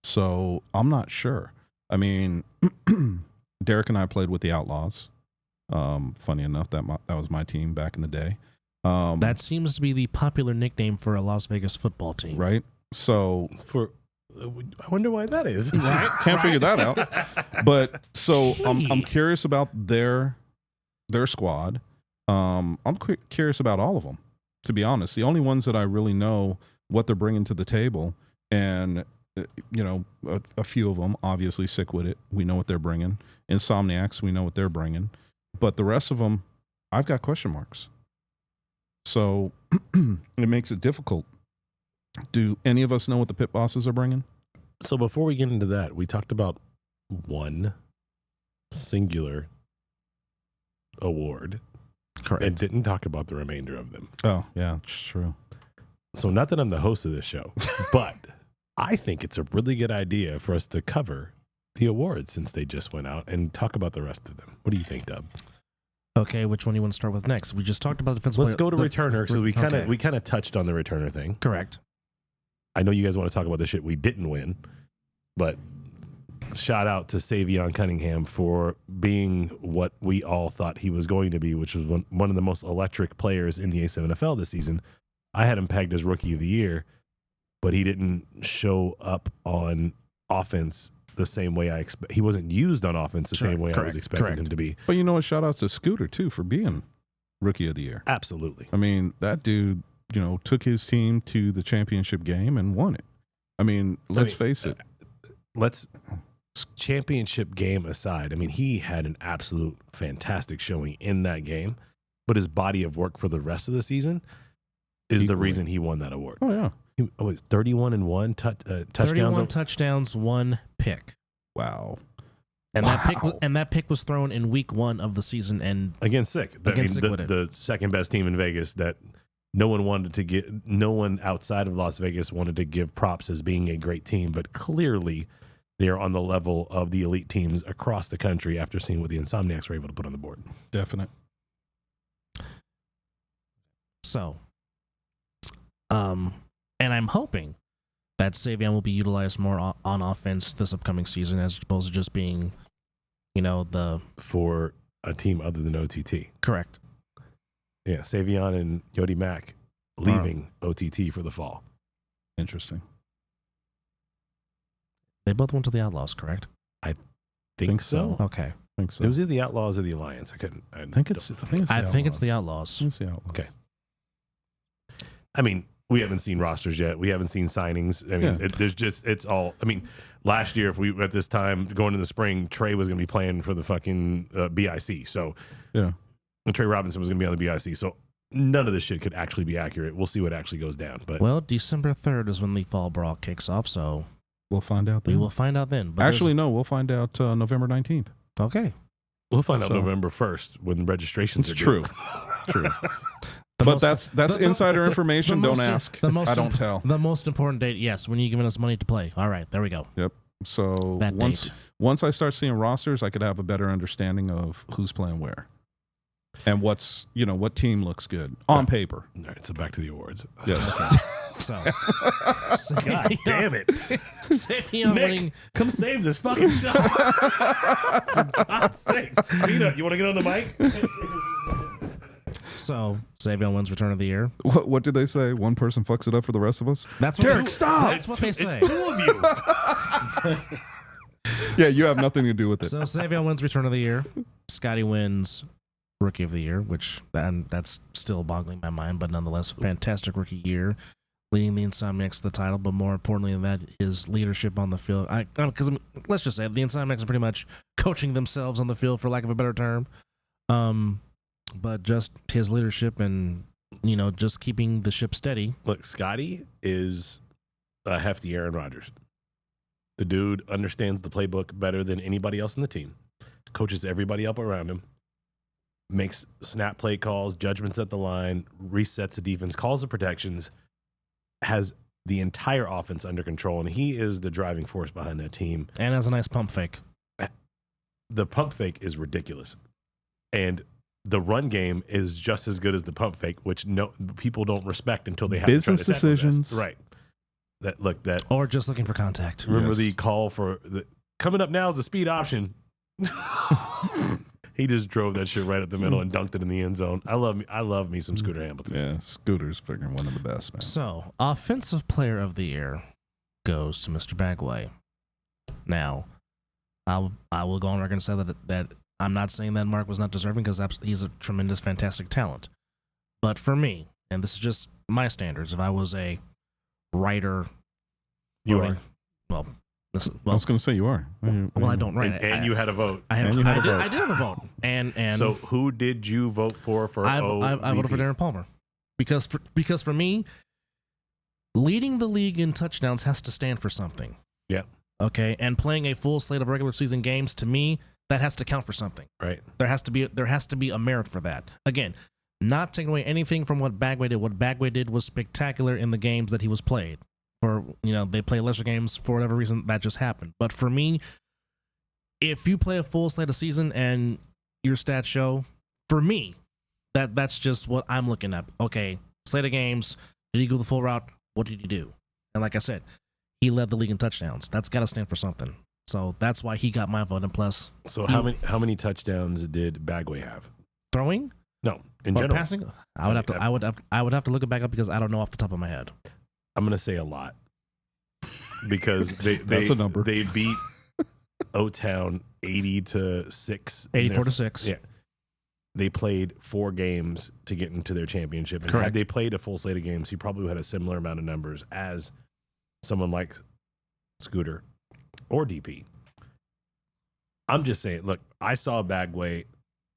So I'm not sure. I mean, Derek and I played with the Outlaws. Funny enough, that was my team back in the day. That seems to be the popular nickname for a Las Vegas football team. right? So I wonder why that is. can't figure that out. But so I'm curious about their squad. I'm curious about all of them, to be honest. The only ones that I really know what they're bringing to the table, and a few of them, obviously Sick With It, we know what they're bringing. Insomniacs, we know what they're bringing. But the rest of them, I've got question marks. So it makes it difficult. Do any of us know what the pit bosses are bringing? So before we get into that, we talked about one singular award. Correct. And didn't talk about the remainder of them. Oh, yeah, it's true. So not that I'm the host of this show, but I think it's a really good idea for us to cover the awards since they just went out and talk about the rest of them. What do you think, Dub? Okay, which one do you want to start with next? We just talked about defensive Let's player- go to returner. So we kind of okay. touched on the returner thing. Correct. I know you guys want to talk about the shit we didn't win, but shout out to Savion Cunningham for being what we all thought he was going to be, which was one of the most electric players in the A7FL this season. I had him pegged as Rookie of the Year, but he didn't show up on offense the same way I expect. He wasn't used on offense the same way I was expecting him to be. But you know what? Shout out to Scooter, too, for being Rookie of the Year. Absolutely. I mean, that dude, took his team to the championship game and won it. I mean, let's face it. Championship game aside, I mean, he had an absolute fantastic showing in that game, but his body of work for the rest of the season is the reason he won that award. Oh, yeah. He was 31-1 touchdowns. 31 touchdowns, 1 pick. Wow. And that pick was thrown in week 1 of the season and Against Sick. The second best team in Vegas that no one outside of Las Vegas wanted to give props as being a great team, but clearly they are on the level of the elite teams across the country after seeing what the Insomniacs were able to put on the board. Definite. So, and I'm hoping that Savion will be utilized more on offense this upcoming season as opposed to just being, For a team other than OTT. Correct. Yeah, Savion and Yodi Mack leaving OTT for the fall. Interesting. They both went to the Outlaws, correct? Think so. Okay. I think so. It was either the Outlaws or the Alliance. I think it's the Outlaws. It's the Outlaws. Okay. I mean, we haven't seen rosters yet. We haven't seen signings. I mean, it's all. I mean, last year, if we at this time going in the spring, Trey was going to be playing for the fucking BIC. So yeah, and Trey Robinson was going to be on the BIC. So none of this shit could actually be accurate. We'll see what actually goes down. But December 3rd is when the fall brawl kicks off. So we'll find out then. We will find out then. But actually, no, we'll find out November 19th. Okay. We'll find out November 1st when registrations are true. True. But that's insider information. Don't ask. I don't tell. The most important date, yes, when you're giving us money to play. All right, there we go. Yep. So once I start seeing rosters, I could have a better understanding of who's playing where, and what team looks good on paper. All right, so back to the awards. Yes. So, God damn it, Savion winning. Come save this fucking show. For God's sakes, Peanut, you want to get on the mic? So, Savion wins Return of the Year. What did they say? One person fucks it up for the rest of us? That's what Derek, stop! That's what they say. It's 2 of you. Yeah, you have nothing to do with it. So, Savion wins Return of the Year. Scotty wins Rookie of the Year, which that's still boggling my mind, but nonetheless, fantastic rookie year, leading the Insomniacs to the title. But more importantly than that, his leadership on the field. Because let's just say the Insomniacs are pretty much coaching themselves on the field, for lack of a better term. But just his leadership and, just keeping the ship steady. Look, Scotty is a hefty Aaron Rodgers. The dude understands the playbook better than anybody else in the team, coaches everybody up around him, makes snap play calls, judgments at the line, resets the defense, calls the protections, has the entire offense under control, and he is the driving force behind that team. And has a nice pump fake. The pump fake is ridiculous. And the run game is just as good as the pump fake, which people don't respect until they have business to try to tackle his decisions. ass. Right. Or just looking for contact. Remember the call for coming up now is a speed option. He just drove that shit right up the middle and dunked it in the end zone. I love me some Scooter Hamilton. Yeah, Scooter's figuring one of the best, man. So, Offensive Player of the Year goes to Mr. Bagway. Now, I will go on record and say that I'm not saying that Mark was not deserving because he's a tremendous, fantastic talent. But for me, and this is just my standards, if I was a writer, You voting- are. well, I was going to say you are. well, I don't write. And you had a vote. I and you had a vote. did have a vote, and So who did you vote for I voted for Darren Palmer because for me, leading the league in touchdowns has to stand for something. Yeah. Okay, and playing a full slate of regular season games, to me, that has to count for something. Right. There has to be a merit for that. Again, not taking away anything from what Bagway did. What Bagway did was spectacular in the games that he was played. Or, they play lesser games for whatever reason, that just happened. But for me, if you play a full slate of season and your stats show, for me, that's just what I'm looking at. Okay, slate of games, did he go the full route? What did he do? And like I said, he led the league in touchdowns. That's got to stand for something. So that's why he got my vote. And plus, So how many touchdowns did Bagway have? throwing No, in or general. passing, I would have to look it back up because I don't know off the top of my head. I'm gonna say a lot because That's a number. They beat O-Town 80-6. 84-6. Yeah. They played 4 games to get into their championship. And Correct. had they played a full slate of games, he probably would have had a similar amount of numbers as someone like Scooter or DP. I'm just saying, look, I saw Bagway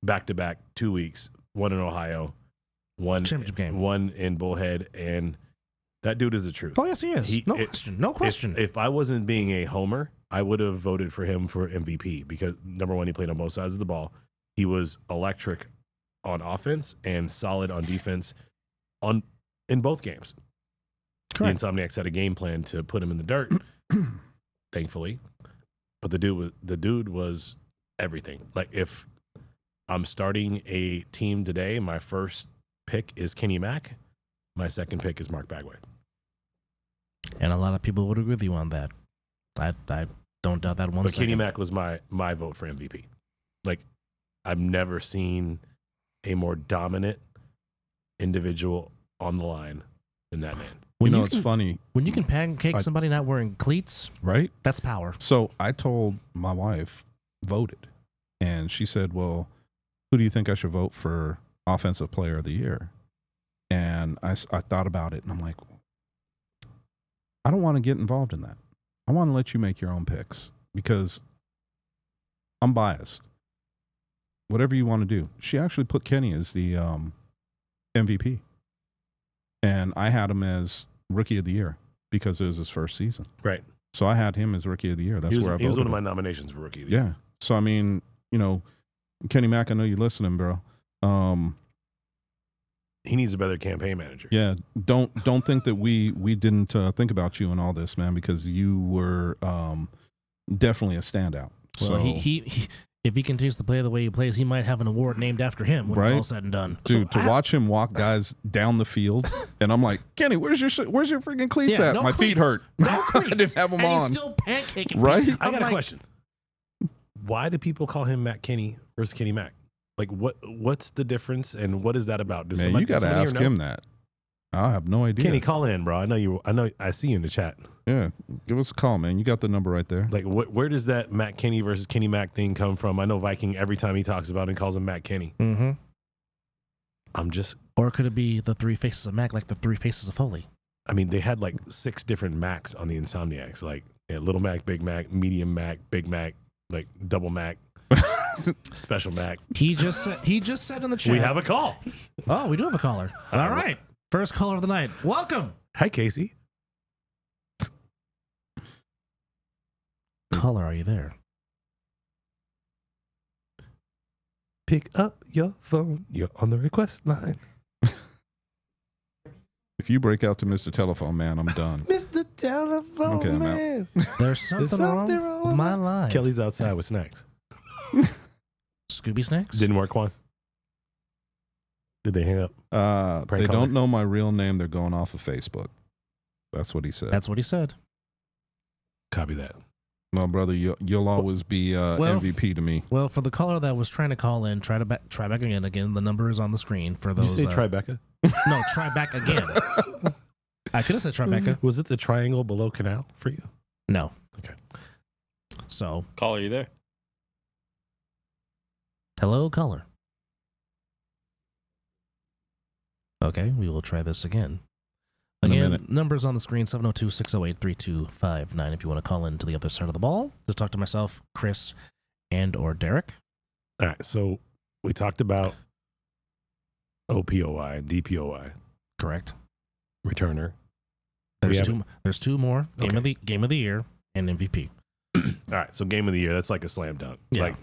back-to-back 2 weeks, one in Ohio, one Championship game. one in Bullhead, and that dude is the truth. Oh yes, he is. No question. If I wasn't being a homer, I would have voted for him for MVP because, number one, he played on both sides of the ball. He was electric on offense and solid on defense in both games. Correct. The Insomniacs had a game plan to put him in the dirt, thankfully. But the dude was everything. Like, if I'm starting a team today, my first pick is Kenny Mack. My second pick is Mark Bagway. And a lot of people would agree with you on that. I don't doubt that one But second. Kenny Mack was my vote for MVP. Like, I've never seen a more dominant individual on the line than that man. It's funny, When you can pancake somebody not wearing cleats, right? that's power. So I told my wife, voted, and she said, well, who do you think I should vote for Offensive Player of the Year? And I thought about it, and I'm like, I don't want to get involved in that. I want to let you make your own picks because I'm biased. Whatever you want to do. She actually put Kenny as the MVP. And I had him as Rookie of the Year because it was his first season. Right. So I had him as Rookie of the Year. That's He was, where I voted. he was one of my him. nominations for Rookie of the Year. Yeah. So, I mean, Kenny Mack, I know you're listening, bro. He needs a better campaign manager. Yeah, don't think that we didn't think about you and all this, man, because you were definitely a standout. Well, So, he if he continues to play the way he plays, he might have an award named after him when it's Right. all said and done. dude, to watch him walk guys down the field, and I'm like, Kenny, where's your freaking cleats Yeah, at? no My feet cleats. hurt. No cleats. I didn't have them and on. He's still pancaking. Right? people. I I'm got a like, question. Why do people call him Matt Kenny versus Kenny Mack? Like, what's the difference, and what is that about? Does Man, somebody, you got to does somebody ask here know? him that. I have no idea. Kenny, call in, bro. I see you in the chat. Yeah, give us a call, man. You got the number right there. Like, where does that Matt Kenny versus Kenny Mack thing come from? I know Viking every time he talks about it calls him Matt Kenny. Mm-hmm. I'm just, Or could it be the three faces of Mac, like the three faces of Foley? I mean, they had like 6 different Macs on the Insomniacs, like Little Mac, Big Mac, Medium Mac, Big Mac, like Double Mac, Special Mac. He just said in the chat. We have a call. Oh, we do have a caller. All right. First caller of the night. Welcome. Hi, Casey. Caller, are you there? Pick up your phone. You're on the request line. If you break out to Mr. Telephone Man, I'm done. Mr. Telephone Okay, I'm out. Man. There's something wrong with my line. Kelly's outside with snacks. Scooby Snacks? Didn't work, Quan? Did they hang up? They caller? don't know my real name. They're going off of Facebook. That's what he said. That's what he said. Copy that. My brother, you'll always be MVP to me. Well, for the caller that was trying to call in, try back again. Again, the number is on the screen for those. Did you say Tribeca? No, try back again. I could have said Tribeca. Was it the triangle below canal for you? No. Okay. So, Caller, you there? hello, caller. Okay, we will try this again. In a Again, minute. numbers on the screen, 702-608-3259 if you want to call in to the other side of the ball to talk to myself, Chris, and or Derek. All right. So we talked about OPOI and DPOI, Correct. returner. There's have- two. There's two more. Okay. Game of the year and MVP. All right. So game of the year, that's like a slam dunk. Yeah. Like,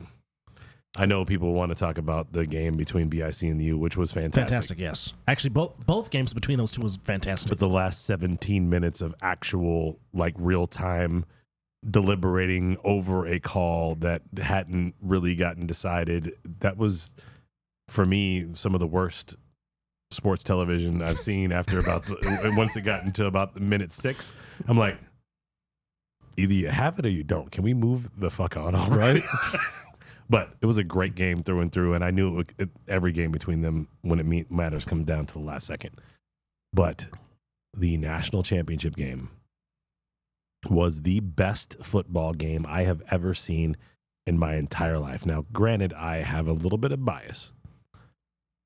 I know people want to talk about the game between BIC and the U, which was Fantastic. Yes. Actually, both games between those two was fantastic. But the last 17 minutes of actual, like, real time deliberating over a call that hadn't really gotten decided, that was, for me, some of the worst sports television I've seen after about once it got into about minute 6. I'm like, either you have it or you don't. Can we move the fuck on already? But it was a great game through and through, and I knew every game between them, when it matters, comes down to the last second. But the national championship game was the best football game I have ever seen in my entire life. Now, granted, I have a little bit of bias,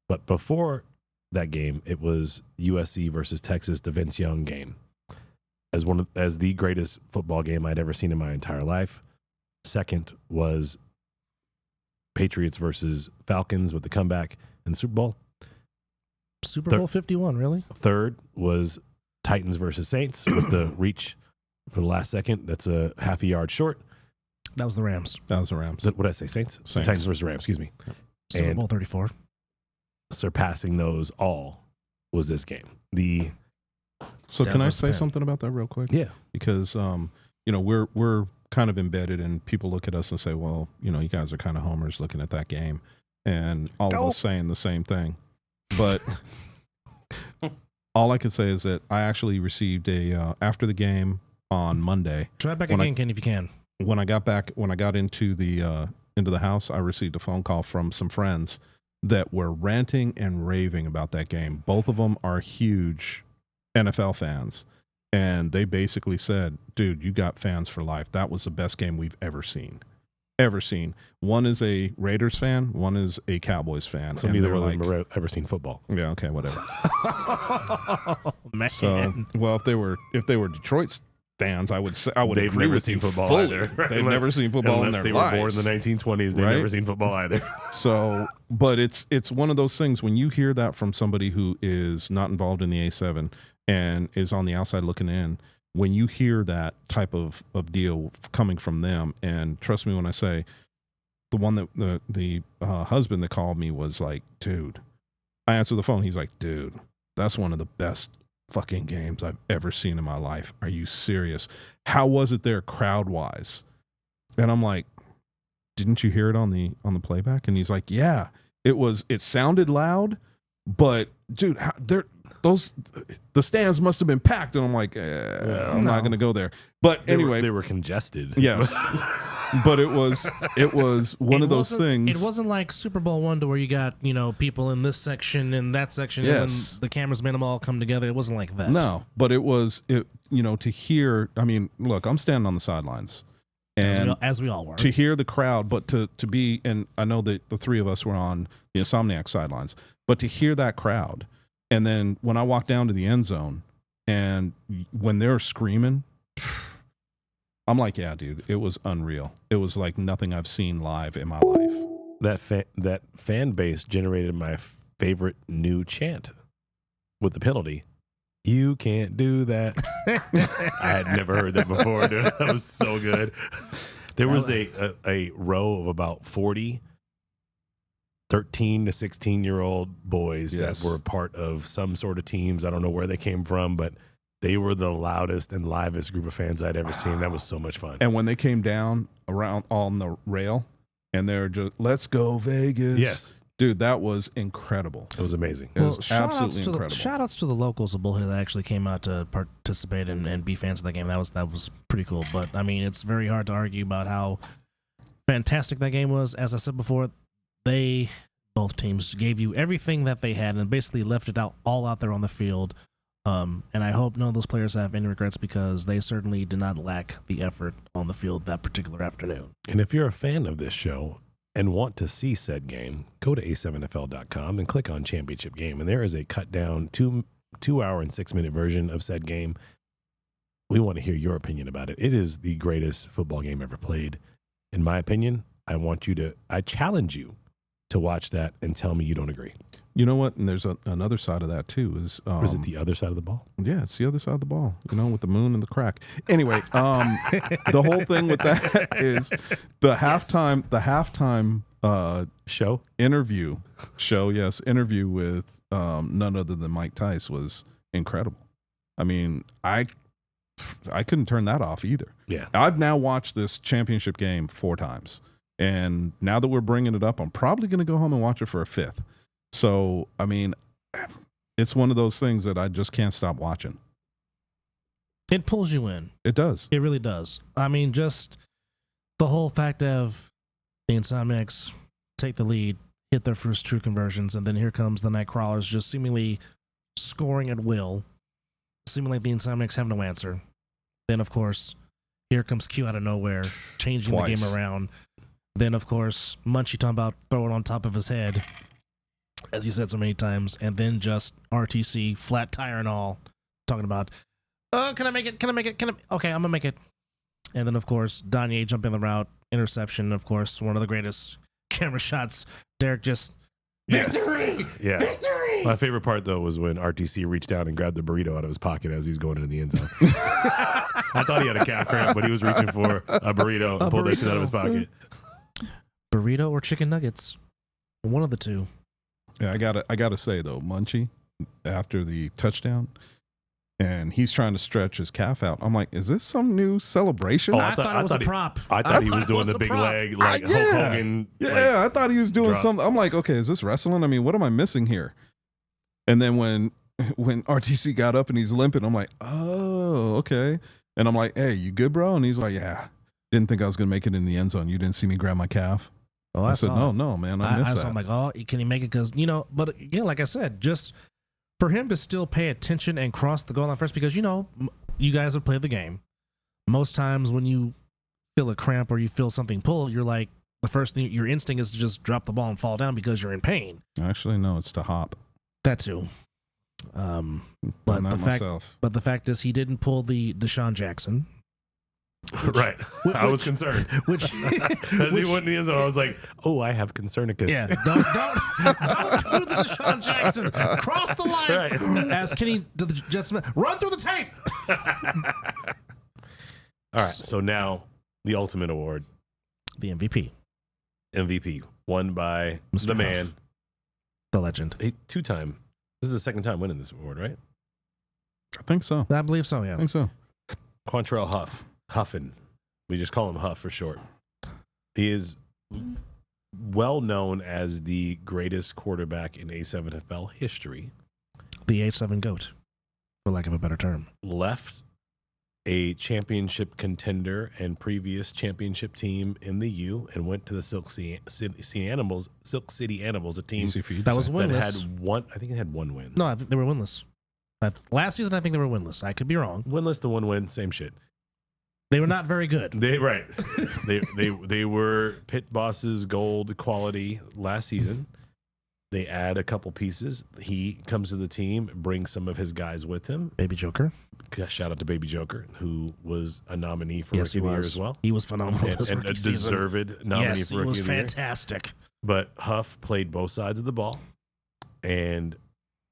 but before that game, it was USC versus Texas, the Vince Young game, as the greatest football game I'd ever seen in my entire life. Second was Patriots versus Falcons with the comeback in the Super Bowl. Super Bowl 51, really? Third was Titans versus Saints with the reach for the last second. That's a half a yard short. That was the Rams. That was the Rams. What did I say? Saints? Saints. Titans versus Rams, excuse me. Super And- Bowl 34. Surpassing those all was this game. So That can I was say bad. something about that real quick? Yeah. Because we're kind of embedded, and people look at us and say, well, you guys are kind of homers looking at that game, and all of us saying the same thing. But all I can say is that I actually received after the game on Monday, Try back When I- again, Ken, if you can. when I got into the house, I received a phone call from some friends that were ranting and raving about that game. Both of them are huge NFL fans, and they basically said, dude, you got fans for life. That was the best game we've ever seen. One is a Raiders fan, one is a Cowboys fan. So and neither they're one of them have ever seen football. yeah, okay, whatever. Oh, man. So, well, if they were Detroit fans, I would They've agree never with seen you football fully. either. They've never seen football Unless in their they lives. were born in the 1920s. They've Right? never seen football either. So, but it's one of those things when you hear that from somebody who is not involved in the A7 and is on the outside looking in, when you hear that type of deal coming from them, and trust me when I say, the one that the husband that called me was like, dude, I answered the phone. He's like, dude, that's one of the best fucking games I've ever seen in my life. Are you serious? How was it there crowd wise? And I'm like, didn't you hear it on the playback? And he's like, yeah, it sounded loud, but dude, the stands must have been packed. And I'm like, I'm not going to go there. But anyway, they were congested. yes. But it was one of those things. It wasn't like Super Bowl one to where you got, people in this section and that section, Yes. and then the cameras made them all come together. It wasn't like that. No, but to hear, I mean, look, I'm standing on the sidelines. And As we all were. to hear the crowd, but to be, and I know that the three of us were on the Insomniac sidelines, but to hear that crowd, and then when I walked down to the end zone, and when they're screaming, I'm like, yeah, dude, it was unreal. It was like nothing I've seen live in my life. That fan base generated my favorite new chant with the penalty. You can't do that. I had never heard that before, dude. That was so good. There was a row of about 40 13 to 16-year-old boys Yes. that were part of some sort of teams. I don't know where they came from, but they were the loudest and livest group of fans I'd ever seen. That was so much fun. And when they came down around on the rail, and they're just, let's go Vegas. Yes. Dude, that was incredible. It was amazing. It was absolutely incredible. Shout outs to the locals of Bullhead that actually came out to participate and be fans of the game. That was pretty cool. But I mean, it's very hard to argue about how fantastic that game was. As I said before, both teams gave you everything that they had and basically left it all out there on the field. And I hope none of those players have any regrets because they certainly did not lack the effort on the field that particular afternoon. And if you're a fan of this show and want to see said game, go to a7fl.com and click on Championship Game. And there is a cut down 2-hour and 6-minute version of said game. We want to hear your opinion about it. It is the greatest football game ever played. In my opinion, I challenge you to watch that and tell me you don't agree. You know what? And there's another side of that too. Is it the other side of the ball? Yeah, it's the other side of the ball. You know, with the moon and the crack. Anyway, the whole thing with that is the halftime. The halftime interview with none other than Mike Tice was incredible. I mean, I couldn't turn that off either. Yeah, I've now watched this championship game 4 times, and now that we're bringing it up, I'm probably going to go home and watch it for a 5th. So, I mean, it's one of those things that I just can't stop watching. It pulls you in. It does. It really does. I mean, just the whole fact of the Insomniacs take the lead, hit their first true conversions, and then here comes the Nightcrawlers just seemingly scoring at will, seeming like the Insomniacs have no answer. Then, of course, here comes Q out of nowhere, changing the game around. Then, of course, Munchie talking about throwing on top of his head, as you said so many times, and then just RTC, flat tire and all, talking about, can I make it? Okay, I'm going to make it. And then, of course, Danye jumping the route, interception, of course, one of the greatest camera shots. Derek just, victory! Yeah. Victory! My favorite part, though, was when RTC reached down and grabbed the burrito out of his pocket as he's going into the end zone. I thought he had a calf cramp, but he was reaching for a burrito and pulled that shit out of his pocket. Burrito or chicken nuggets? One of the two. Yeah, I gotta say though, Munchie, after the touchdown, and he's trying to stretch his calf out. I'm like, is this some new celebration? Oh, I thought it was a prop. I thought he was doing the big leg, like Hulk Hogan. Yeah, I thought he was doing something. I'm like, okay, is this wrestling? I mean, what am I missing here? And then when RTC got up and he's limping, I'm like, oh, okay. And I'm like, hey, you good, bro? And he's like, yeah. Didn't think I was gonna make it in the end zone. You didn't see me grab my calf. Oh, I said, no, man, I missed that. I'm like, oh, can he make it? Because, but again, like I said, just for him to still pay attention and cross the goal line first, because, you guys have played the game. Most times when you feel a cramp or you feel something pull, you're like, the first thing, your instinct is to just drop the ball and fall down because you're in pain. Actually, no, it's to hop. That too. But the fact is he didn't pull the Deshaun Jackson. Right. I was concerned. Which as he went in the end zone, I was like, oh, I have concernicus. Yeah. Don't do the Deshaun Jackson. Cross the line. Right. As Kenny to the Jets. Run through the tape. All right. So now the ultimate award. The MVP. MVP. Won by Mr. the man. Huff. The legend. A 2-time. This is the second time winning this award, right? I think so. I believe so, yeah. I think so. Quantrell Huff. Huffin. We just call him Huff for short. He is well known as the greatest quarterback in A7FL history. The A7 GOAT, for lack of a better term. Left a championship contender and previous championship team in the U and went to the Silk City Animals, a team that was winless. That had one. I think it had one win. No, I think they were winless. Last season, I think they were winless. I could be wrong. Winless to 1 win, same shit. They were not very good. They were Pit Boss's gold quality last season. They add a couple pieces. He comes to the team, brings some of his guys with him. Baby Joker. Shout out to Baby Joker, who was a nominee for Rookie of the Year as well. He was phenomenal this and rookie a season. Deserved nominee for Rookie of the Year. He was fantastic. But Huff played both sides of the ball, and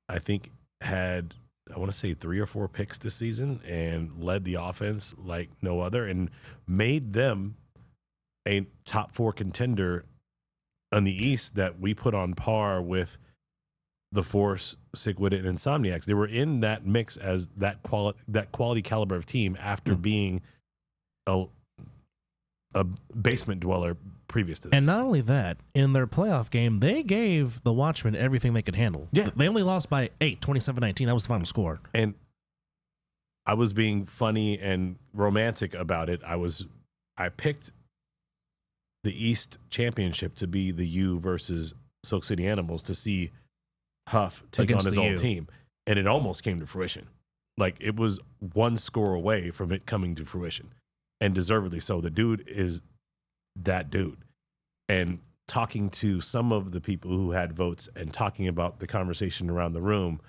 I think had, I want to say 3 or 4 picks this season and led the offense like no other and made them a top 4 contender on the East that we put on par with the Force, Sick-Witted, and Insomniacs. They were in that mix as that quality caliber of team after being a basement dweller previous to this. And not only that, in their playoff game, they gave the Watchmen everything they could handle. Yeah. They only lost by 8, 27-19. That was the final score. And I was being funny and romantic about it. I picked the East Championship to be the U versus Silk City Animals to see Huff take Against on his the own U. team. And it almost came to fruition. Like, it was one score away from it coming to fruition. And deservedly so. The dude is that dude. And talking to some of the people who had votes and talking about the conversation around the room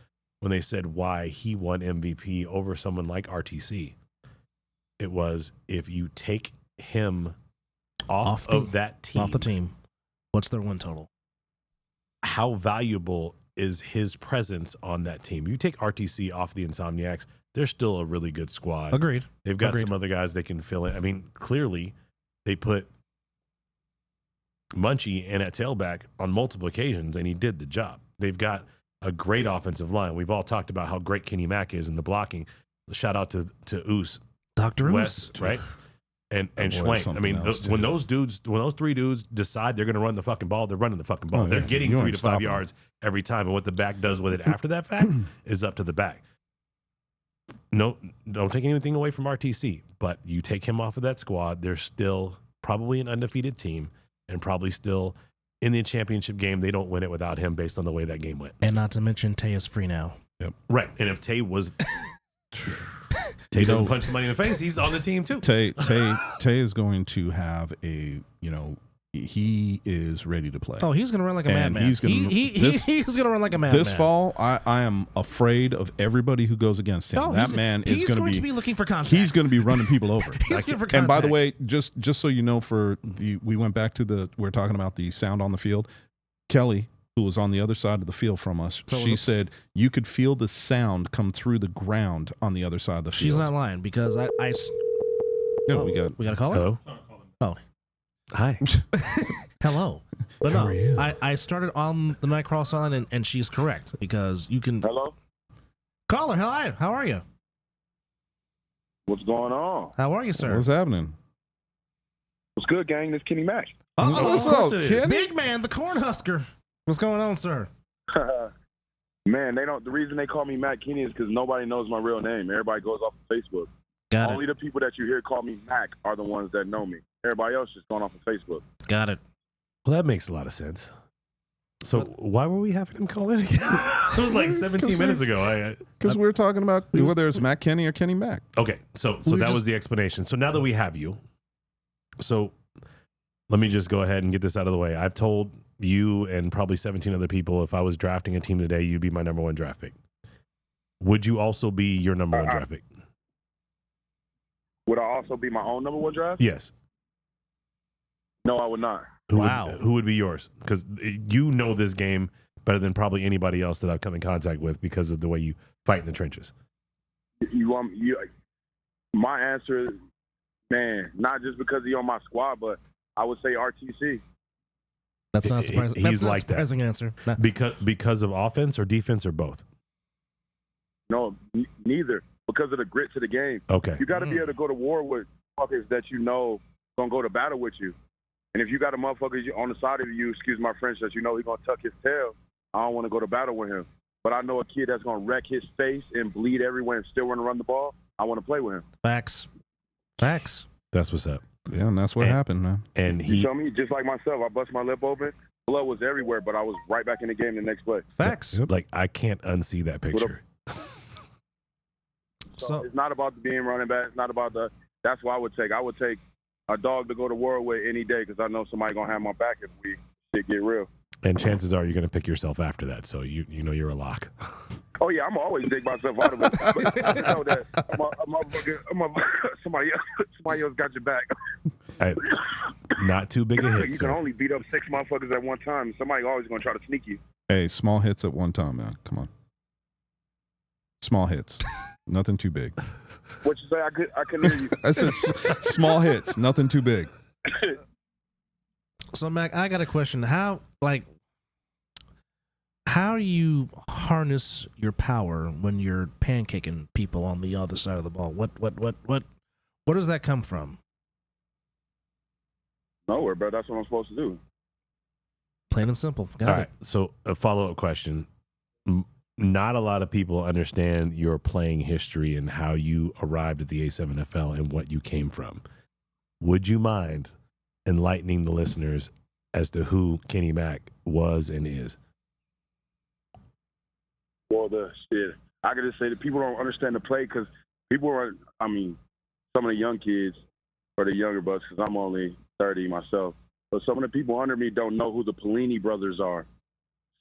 when they said why he won MVP over someone like RTC, it was, if you take him off of that team, Off the team. What's their win total? how valuable is his presence on that team? You take RTC off the Insomniacs, they're still a really good squad. Agreed. They've got Agreed. some other guys they can fill in. I mean, clearly they put Munchie in at tailback on multiple occasions, and he did the job. They've got a great offensive line. We've all talked about how great Kenny Mack is in the blocking. Shout out to Oos Dr. West, Oos. right? And That boy is Schwank. I something mean, else, when too. those three dudes decide they're going to run the fucking ball, they're running the fucking ball. Oh, They're yeah. getting You 3 ain't to 5 stopping yards every time. And what the back does with it after that fact is up to the back. No, don't take anything away from RTC, but you take him off of that squad, they're still probably an undefeated team and probably still in the championship game. They don't win it without him based on the way that game went. And not to mention, Tay is free now. Right. And if Tay was Tay doesn't punch somebody in the face, he's on the team too. Tay is going to have a, he is ready to play. Oh, he's going to run like a And madman. he's gonna- He's going to run like a madman. This fall, I am afraid of everybody who goes against him. No, That he's- man is he's going to be looking for contact. he's going to be running people over. He's looking for And by the contact. way, just so you know, we went back to we're talking about the sound on the field. Kelly, who was on the other side of the field from us, So she was it- said you could feel the sound come through the ground on the other side of the field. She's not lying because I Yeah, oh, we got. we got a caller? Hello. Oh. Hi. Hello. But How no, are you? I started on the Nightcrawler on and she's correct because you can. Hello? Caller, how are you? What's going on? How are you, sir? What's happening? What's good, gang? This Kenny Mack. What's of course up, it is. kid? Big man, the Cornhusker. What's going on, sir? Man, the reason they call me Matt Kenny is because nobody knows my real name. Everybody goes off of Facebook. Got Only it. the people that you hear call me Mac are the ones that know me. Everybody else just going off of Facebook. Got it. Well, that makes a lot of sense. So why were we having him call in again? It was like 17 minutes ago. Because we were talking about whether it's Matt Kenny or Kenny Mack. Okay, so We that just- was the explanation. So now that we have you, so let me just go ahead and get this out of the way. I've told you and probably 17 other people, if I was drafting a team today, you'd be my number one draft pick. Would you also be your number one draft pick? Would I also be my own number one draft? Yes. No, I would not. Wow. Who would be yours? Because you know this game better than probably anybody else that I've come in contact with because of the way you fight in the trenches. My answer is, man, not just because he's on my squad, but I would say RTC. That's not surprising. He's That's not a like that. surprising answer. Not- Because of offense or defense or both? No, neither. Because of the grit to the game. Okay. You got to be able to go to war with fuckers that you know going to go to battle with you. And if you got a motherfucker on the side of you, excuse my French, that you know he's going to tuck his tail, I don't want to go to battle with him. But I know a kid that's going to wreck his face and bleed everywhere and still want to run the ball. I want to play with him. Facts. That's what's up. Yeah, and that's what happened, man. And You he feel me? Just like myself, I bust my lip open. Blood was everywhere, but I was right back in the game the next play. Facts. Yep. like I can't unsee that picture. So It's not about being running back. It's not about the. That's what I would take. I would take a dog to go to war with any day because I know somebody gonna have my back if we shit get real. And chances are you're going to pick yourself after that, so you know you're a lock. Oh yeah, I'm always dig myself out of it. But you know that somebody else got your back. Not too big a hit, You can sir. only beat up 6 motherfuckers at one time. Somebody always gonna try to sneak you. Hey, small hits at one time, man. Come on. Small hits. Nothing too big. What you say? I couldn't hear you. I said small hits. Nothing too big. So Mac, I got a question. How do you harness your power when you're pancaking people on the other side of the ball? What does that come from? Nowhere, bro. That's what I'm supposed to do. Plain and simple. Got All it. right. So a follow-up question. Not a lot of people understand your playing history and how you arrived at the A7FL and what you came from. Would you mind enlightening the listeners as to who Kenny Mack was and is? Well, the shit. I could just say that people don't understand the play because people are, I mean, some of the young kids or the younger bucks, because I'm only 30 myself, but some of the people under me don't know who the Pelini brothers are.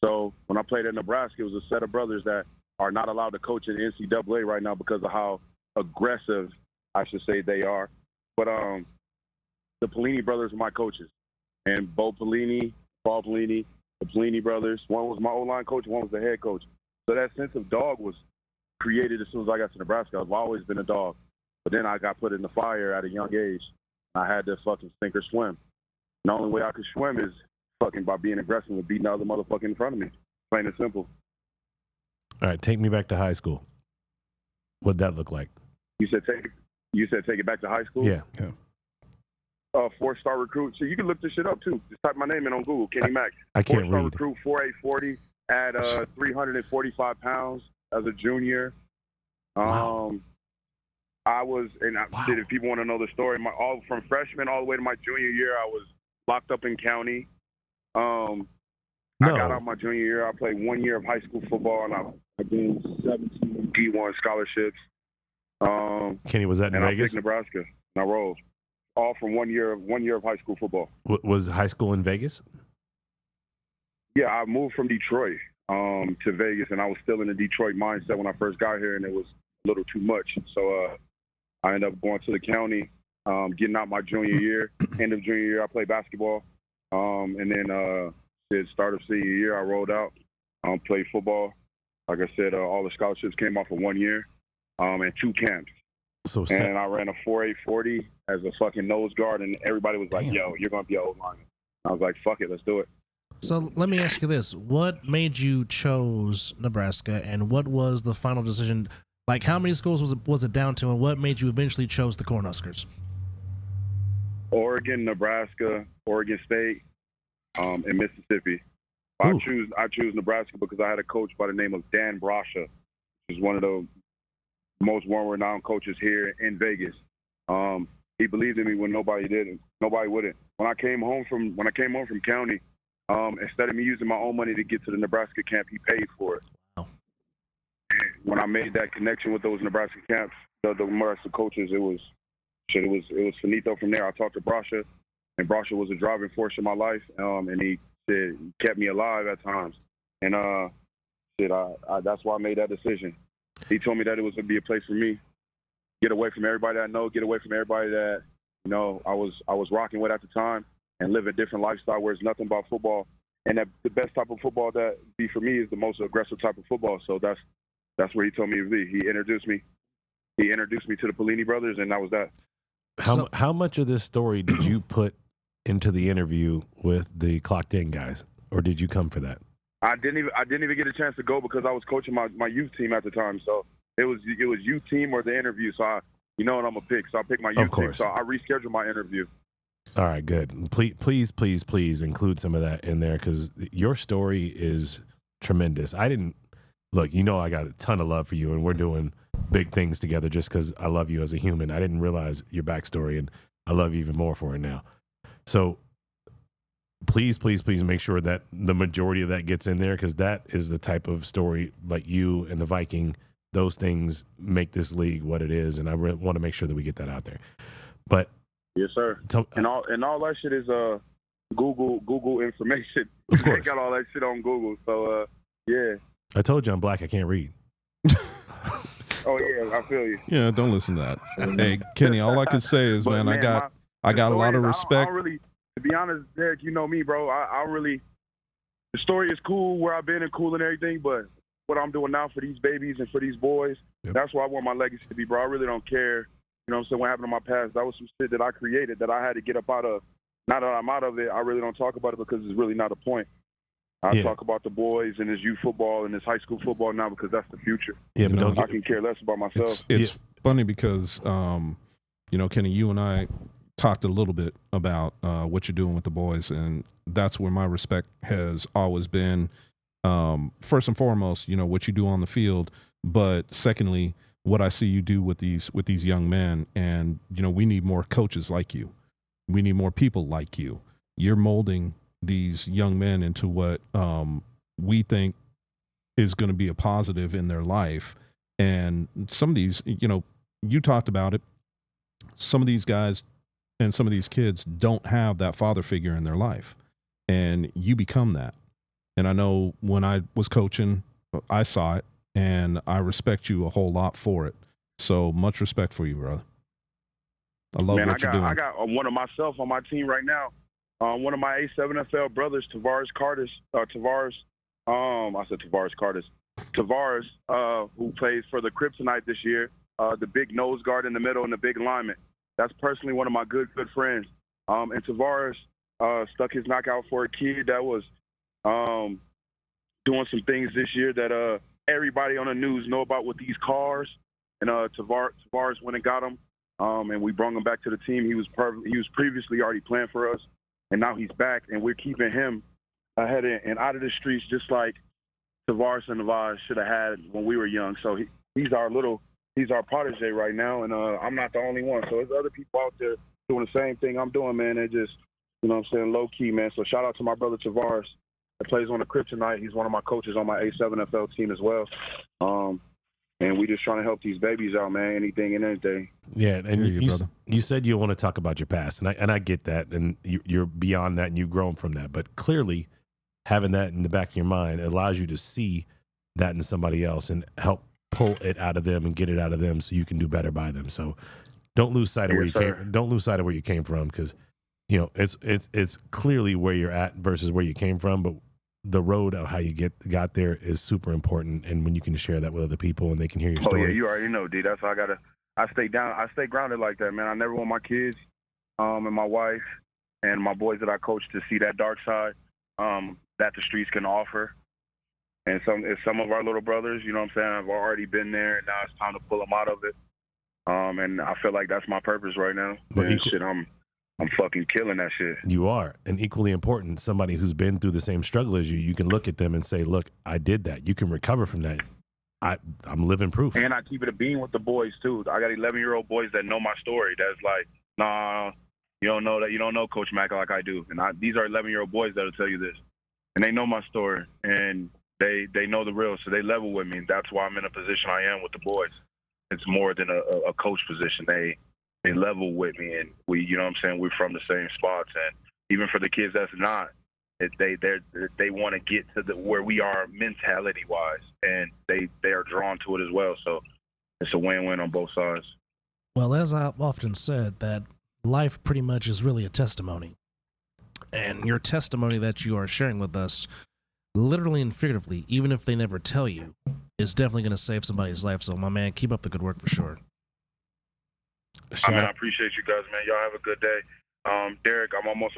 So when I played at Nebraska, it was a set of brothers that are not allowed to coach in NCAA right now because of how aggressive, I should say, they are. But the Pelini brothers are my coaches. And Bo Pelini, Paul Pelini, the Pelini brothers. One was my O-line coach, one was the head coach. So that sense of dog was created as soon as I got to Nebraska. I've always been a dog. But then I got put in the fire at a young age. I had to fucking sink or swim. And the only way I could swim is fucking by being aggressive and beating the other motherfucker in front of me. Plain and simple. All right, take me back to high school. What'd that look like? You said take it back to high school? Yeah. 4-star recruit. So you can look this shit up too. Just type my name in on Google, Kenny Mack. I can't 4-star read. recruit, 4'8", at 345 pounds as a junior. Wow. Shit, if people want to know the story, all from freshman all the way to my junior year, I was locked up in county. I got out my junior year. I played 1 year of high school football, and I gained 17 D1 scholarships. Kenny, was that in and I Vegas? picked Nebraska, and I rolled. All from 1 year of high school football. Was high school in Vegas? Yeah, I moved from Detroit to Vegas, and I was still in the Detroit mindset when I first got here, and it was a little too much. So I ended up going to the county, getting out my junior year. End of junior year, I played basketball. And then start of senior year, I rolled out, played football. Like I said, all the scholarships came off of 1 year and 2 camps. So and I ran a 4.840 as a fucking nose guard, and everybody was like, yo, you're going to be an O-line. I was like, fuck it, let's do it. So let me ask you this. What made you chose Nebraska, and what was the final decision? Like, how many schools was it down to, and what made you eventually chose the Cornhuskers? Oregon, Nebraska, Oregon State, and Mississippi. I choose Nebraska because I had a coach by the name of Dan Brasha, who's one of the most well-renowned coaches here in Vegas. He believed in me when nobody didn't. Nobody wouldn't. When I came home from county, instead of me using my own money to get to the Nebraska camp, he paid for it. Wow. When I made that connection with those Nebraska camps, the Nebraska coaches, it was finito from there. I talked to Brasha, and Brasha was a driving force in my life, and he said he kept me alive at times. And that's why I made that decision. He told me that it was going to be a place for me. Get away from everybody I know, get away from everybody that, I was rocking with at the time, and live a different lifestyle where it's nothing about football. And that the best type of football that be for me is the most aggressive type of football. So that's where he told me to be. He introduced me to the Pelini brothers, and that was that. How much of this story did you put into the interview with the Clocked In guys, or did you come for that? I didn't even get a chance to go because I was coaching my youth team at the time. So it was youth team or the interview. So I'm gonna pick. So I picked my youth team. So I rescheduled my interview. All right, good. Please include some of that in there because your story is tremendous. I got a ton of love for you, and we're doing big things together just because I love you as a human. I didn't realize your backstory, and I love you even more for it now. So please make sure that the majority of that gets in there because that is the type of story like you and the Viking. Those things make this league what it is, and I want to make sure that we get that out there. But yes, sir. And all that shit is Google information. Of course. They got all that shit on Google. So yeah. I told you I'm black. I can't read. Oh yeah, I feel you. Yeah, don't listen to that. Hey, Kenny, all I can say is, man, I got a lot of respect. I don't really, to be honest, Derek, you know me, bro. The story is cool where I've been and cool and everything, but what I'm doing now for these babies and for these boys, that's what I want my legacy to be, bro. I really don't care. You know what I'm saying? What happened in my past, that was some shit that I created that I had to get up out of. Now that I'm out of it, I really don't talk about it because it's really not a point. I talk about the boys and this youth football and this high school football now because that's the future. Yeah, but I can care less about myself. It's funny because, Kenny, you and I talked a little bit about what you're doing with the boys, and that's where my respect has always been. First and foremost, you know, what you do on the field, but secondly, what I see you do with these young men. And, you know, we need more coaches like you. We need more people like you. You're molding these young men into what we think is going to be a positive in their life. And some of these, you know, you talked about it. Some of these guys and some of these kids don't have that father figure in their life, and you become that. And I know when I was coaching, I saw it, and I respect you a whole lot for it. So much respect for you, brother. I love what you're doing. I got one of myself on my team right now. One of my A7FL brothers, Tavares, who plays for the Kryptonite this year, the big nose guard in the middle and the big lineman. That's personally one of my good friends. And Tavares stuck his neck out for a kid that was doing some things this year that everybody on the news know about with these cars. And Tavares went and got him, and we brought him back to the team. He was previously already playing for us, and now he's back, and we're keeping him ahead and out of the streets, just like Tavares and Navaz should have had when we were young. So he's our protege right now, and I'm not the only one. So there's other people out there doing the same thing I'm doing, man. They just, you know what I'm saying, low key, man. So shout out to my brother Tavares that plays on the Kryptonite. He's one of my coaches on my A7FL team as well. And we just trying to help these babies out, man. Anything and anything. Yeah, and you said you want to talk about your past, and I get that, and you're beyond that, and you've grown from that. But clearly, having that in the back of your mind allows you to see that in somebody else and help pull it out of them and get it out of them, so you can do better by them. So don't lose sight of where you came. Don't lose sight of where you came from, because you know it's clearly where you're at versus where you came from, but the road of how you got there is super important, and when you can share that with other people and they can hear your story. Oh yeah, you already know, D. That's why I stay grounded like that, man. I never want my kids, and my wife, and my boys that I coach to see that dark side that the streets can offer. And some of our little brothers, you know what I'm saying, have already been there, and now it's time to pull them out of it. And I feel like that's my purpose right now. And I'm fucking killing that shit. You are. And equally important, somebody who's been through the same struggle as you, you can look at them and say, look, I did that. You can recover from that. I'm living proof. And I keep it a bean with the boys, too. I got 11-year-old boys that know my story. That's like, nah, you don't know that. You don't know Coach Mack like I do. And these are 11-year-old boys that'll tell you this. And they know my story. And they know the real, so they level with me. And that's why I'm in a position I am with the boys. It's more than a coach position. They level with me, and we, you know what I'm saying, we're from the same spots. And even for the kids that's not, they want to get to where we are mentality wise, and they are drawn to it as well. So it's a win-win on both sides. Well, as I've often said, that life pretty much is really a testimony, and your testimony that you are sharing with us, literally and figuratively, even if they never tell you, is definitely going to save somebody's life. So, my man, keep up the good work for sure. I appreciate you guys, man. Y'all have a good day. Derek, I'm almost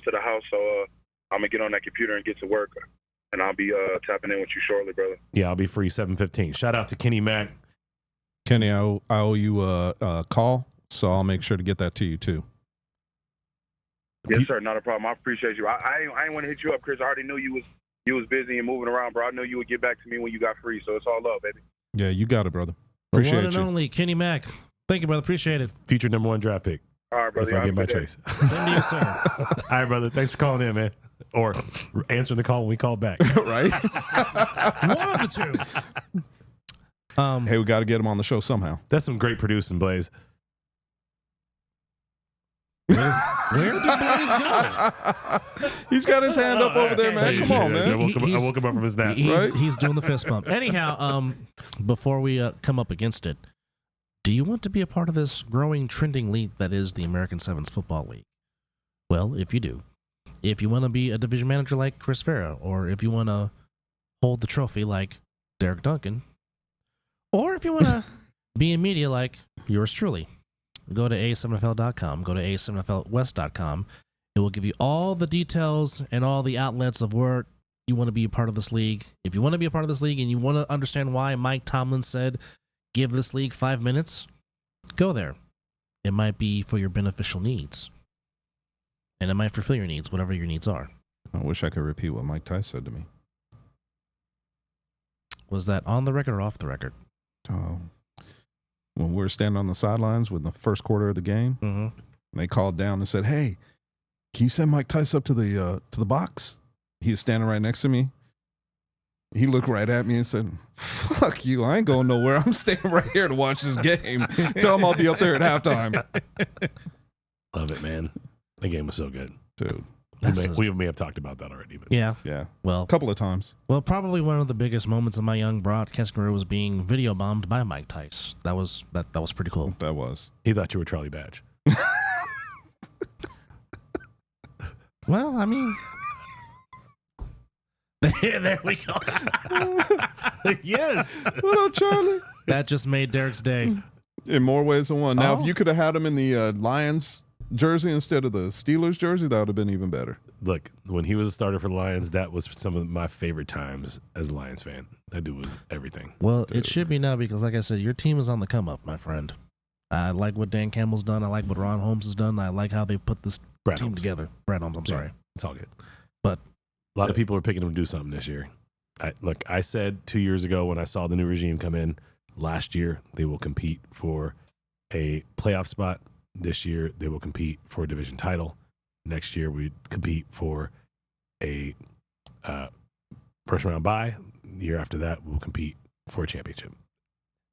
to the house, so I'm gonna get on that computer and get to work, and I'll be tapping in with you shortly, brother. Yeah, I'll be free 7:15. Shout out to Kenny Mack. Kenny, I owe you a call, so I'll make sure to get that to you too. Yes, sir. Not a problem. I appreciate you. I ain't want to hit you up, Chris. I already knew you was busy and moving around, bro. I knew you would get back to me when you got free, so it's all love, baby. Yeah, you got it, brother. The Appreciate one and you. only Kenny Mack. Thank you, brother. Appreciate it. Future #1 draft pick. All right, brother. If I get my choice. Same to you, sir. All right, brother. Thanks for calling in, man. Or answering the call when we call back. Right? One of the two. Hey, we got to get him on the show somehow. That's some great producing, Blaze. Where did Blaze go? He's got his hand up over there, man. Come on, man. I woke him up from his nap. He's doing the fist bump. Anyhow, before we come up against it, do you want to be a part of this growing, trending league that is the American Sevens Football League? Well, if you do, if you want to be a division manager like Chris Farrow, or if you want to hold the trophy like Derek Duncan, or if you want to be in media like yours truly, go to a7fl.com, go to a7flwest.com. It will give you all the details and all the outlets of where you want to be a part of this league. If you want to be a part of this league and you want to understand why Mike Tomlin said, give this league 5 minutes, go there. it might be for your beneficial needs. And it might fulfill your needs, whatever your needs are. I wish I could repeat what Mike Tice said to me. Was that on the record or off the record? Oh, when we were standing on the sidelines with the first quarter of the game, Mm-hmm. they called down and said, "Hey, can you send Mike Tice up to the box?" He was standing right next to me. He looked right at me and said, "Fuck you! I ain't going nowhere. I'm staying right here to watch this game. Tell him I'll be up there at halftime." Love it, man. The game was so good. Dude, We may have talked about that already. But Yeah. yeah, Well, a couple of times. probably one of the biggest moments of my young broadcast career was being video bombed by Mike Tice. That was pretty cool. That was. he thought you were Charlie Badge. Well, I mean, there we go. Yes. What up, Charlie? That just made Derek's day. In more ways than one. Now, Oh. if you could have had him in the Lions jersey instead of the Steelers jersey, that would have been even better. Look, when he was a starter for the Lions, that was some of my favorite times as a Lions fan. That dude was everything. Well, it should be now because, like I said, your team is on the come up, my friend. I like what Dan Campbell's done. I like what Ron Holmes has done. I like how they've put this Brad team Holmes. together. Brad Holmes, I'm Yeah. sorry. It's all good. But a lot of people are picking him to do something this year. I said 2 years ago when I saw the new regime come in, last year they will compete for a playoff spot. This year they will compete for a division title. Next year we compete for a first round bye. The year after that we'll compete for a championship.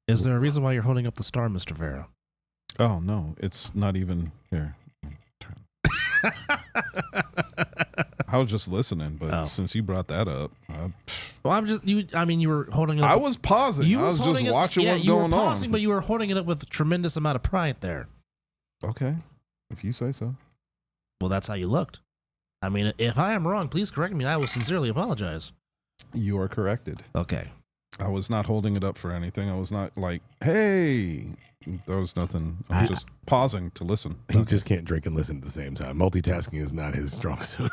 is there a reason why you're holding up the star, Mr. Vera? Oh, no. It's not even here. I was just listening, but Oh. since you brought that up, Well, you were holding it up. I was pausing. I was holding just it- watching yeah, what's you going were pausing, on. but you were holding it up with a tremendous amount of pride there. Okay, if you say so. Well, that's how you looked. I mean, if I am wrong, please correct me. I will sincerely apologize. You are corrected. Okay. I was not holding it up for anything. I was not like, hey, there was nothing. I was just pausing to listen. He just can't drink and listen at the same time. Multitasking is not his strong suit.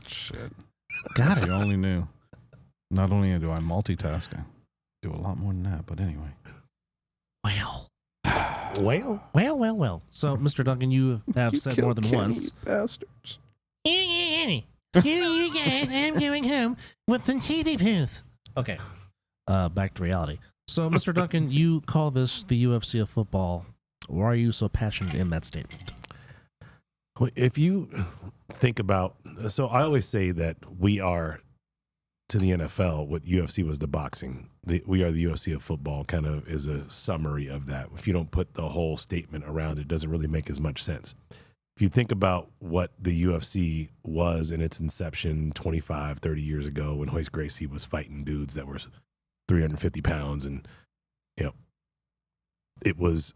Shit. Got If it. you only knew. Not only do I multitask, I do a lot more than that. But anyway. Well. So, Mr. Duncan, you have You said killed more than Kenny, once. you bastards. Screw you guys, I'm going home with the TV booth. Okay. Back to reality. So, Mr. Duncan, you call this the UFC of football. Why are you so passionate in that statement? If you think about, so I always say that we are to the NFL what UFC was to boxing. We are the UFC of football kind of is a summary of that. If you don't put the whole statement around it, it doesn't really make as much sense. If you think about what the UFC was in its inception 25, 30 years ago when Royce Gracie was fighting dudes that were 350 pounds and, it was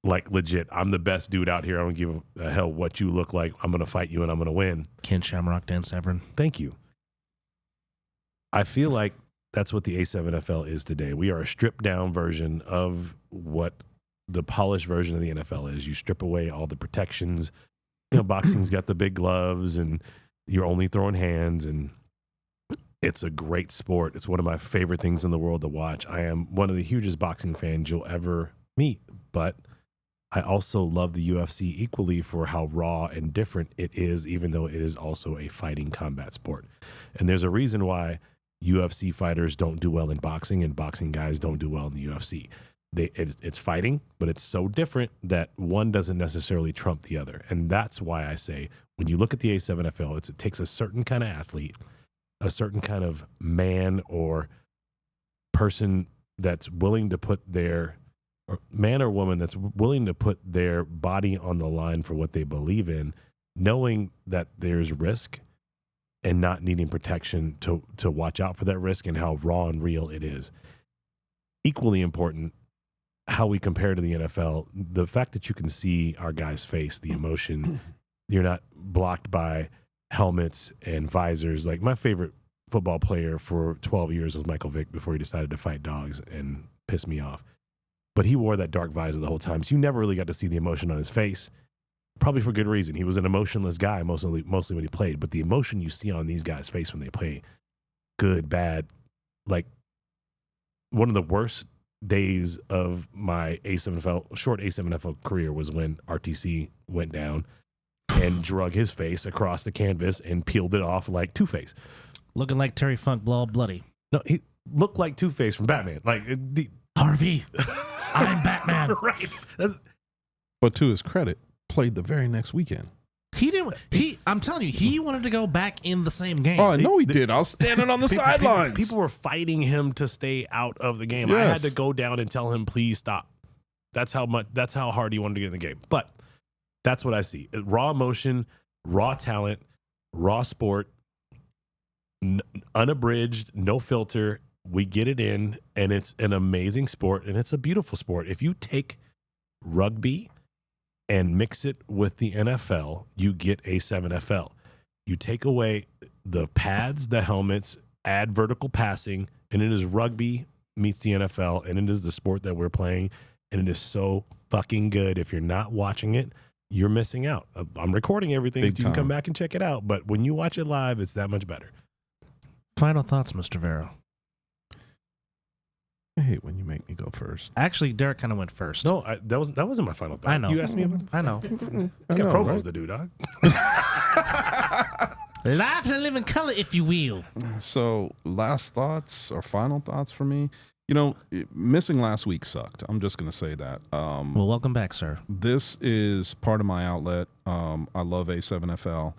like legit, I'm the best dude out here. I don't give a hell what you look like. I'm going to fight you and I'm going to win. Ken Shamrock, Dan Severn. Thank you. I feel like that's what the A7FL is today. We are a stripped down version of what the polished version of the NFL is. You strip away all the protections. Boxing's got the big gloves and you're only throwing hands, and it's a great sport. It's one of my favorite things in the world to watch. I am one of the hugest boxing fans you'll ever meet, but I also love the UFC equally for how raw and different it is, even though it is also a fighting combat sport. And there's a reason why UFC fighters don't do well in boxing and boxing guys don't do well in the UFC. It's fighting, but it's so different that one doesn't necessarily trump the other. And that's why I say when you look at the A7FL, it takes a certain kind of athlete, a certain kind of man or person that's willing to put their, or man or woman that's willing to put their body on the line for what they believe in, knowing that there's risk and not needing protection to watch out for that risk and how raw and real it is. Equally important, how we compare to the NFL, the fact that you can see our guy's face, the emotion, you're not blocked by helmets and visors. Like my favorite football player for 12 years was Michael Vick before he decided to fight dogs and piss me off. But he wore that dark visor the whole time. So you never really got to see the emotion on his face, probably for good reason. He was an emotionless guy mostly when he played. But the emotion you see on these guys' face when they play, good, bad, like one of the worst days of my short A7FL career was when RTC went down and drug his face across the canvas and peeled it off like Two-Face. Looking like Terry Funk, bloody. No, he looked like Two-Face from Batman. Like Harvey, I'm Batman. Right. But to his credit, played the very next weekend. He didn't. I'm telling you, he wanted to go back in the same game. Oh, I know he did. I was standing on the sidelines. People were fighting him to stay out of the game. I had to go down and tell him, please stop. That's how hard he wanted to get in the game. But that's what I see. Raw emotion, raw talent, raw sport, unabridged, no filter. We get it in, and it's an amazing sport, and it's a beautiful sport. If you take rugby and mix it with the NFL, you get A7FL. You take away the pads, the helmets, add vertical passing, and it is rugby meets the NFL, and it is the sport that we're playing, and it is so fucking good. If you're not watching it, you're missing out. I'm recording everything, so you can come back and check it out, but when you watch it live, it's that much better. Final thoughts, Mr. Vero. I hate when you make me go first. Actually, Derek kind of went first. No, that wasn't my final thought. I know. You asked me about I know. I got promos to do, dog. Live and live in color, if you will. So, last thoughts or final thoughts for me? You know, missing last week sucked. I'm just going to say that. Well, welcome back, sir. This is part of my outlet. I love A7FL.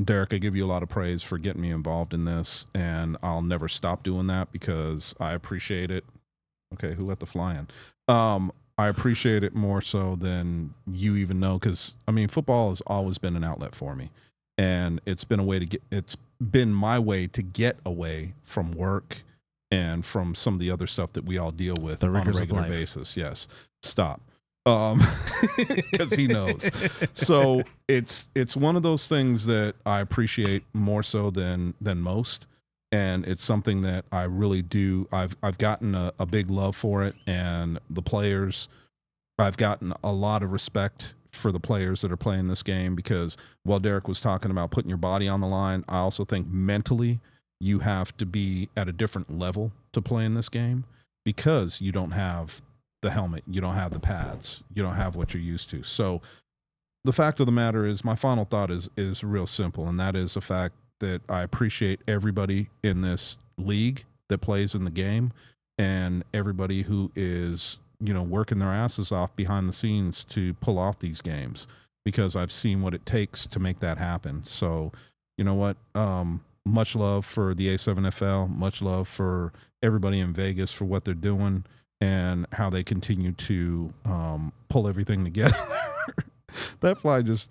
Derek, I give you a lot of praise for getting me involved in this, and I'll never stop doing that because I appreciate it. Okay, who let the fly in? I appreciate it more so than you even know because, I mean, football has always been an outlet for me, and it's been my way to get away from work and from some of the other stuff that we all deal with on a regular basis. Yes, stop. Because he knows. So it's one of those things that I appreciate more so than most, and it's something that I really do. I've gotten a big love for it, and the players. I've gotten a lot of respect for the players that are playing this game because while Derek was talking about putting your body on the line, I also think mentally you have to be at a different level to play in this game because you don't have the helmet, you don't have the pads, you don't have what you're used to. So the fact of the matter is my final thought is real simple, and that is the fact that I appreciate everybody in this league that plays in the game and everybody who is, you know, working their asses off behind the scenes to pull off these games because I've seen what it takes to make that happen. So, you know what? Much love for the A7FL, much love for everybody in Vegas for what they're doing and how they continue to pull everything together. That fly just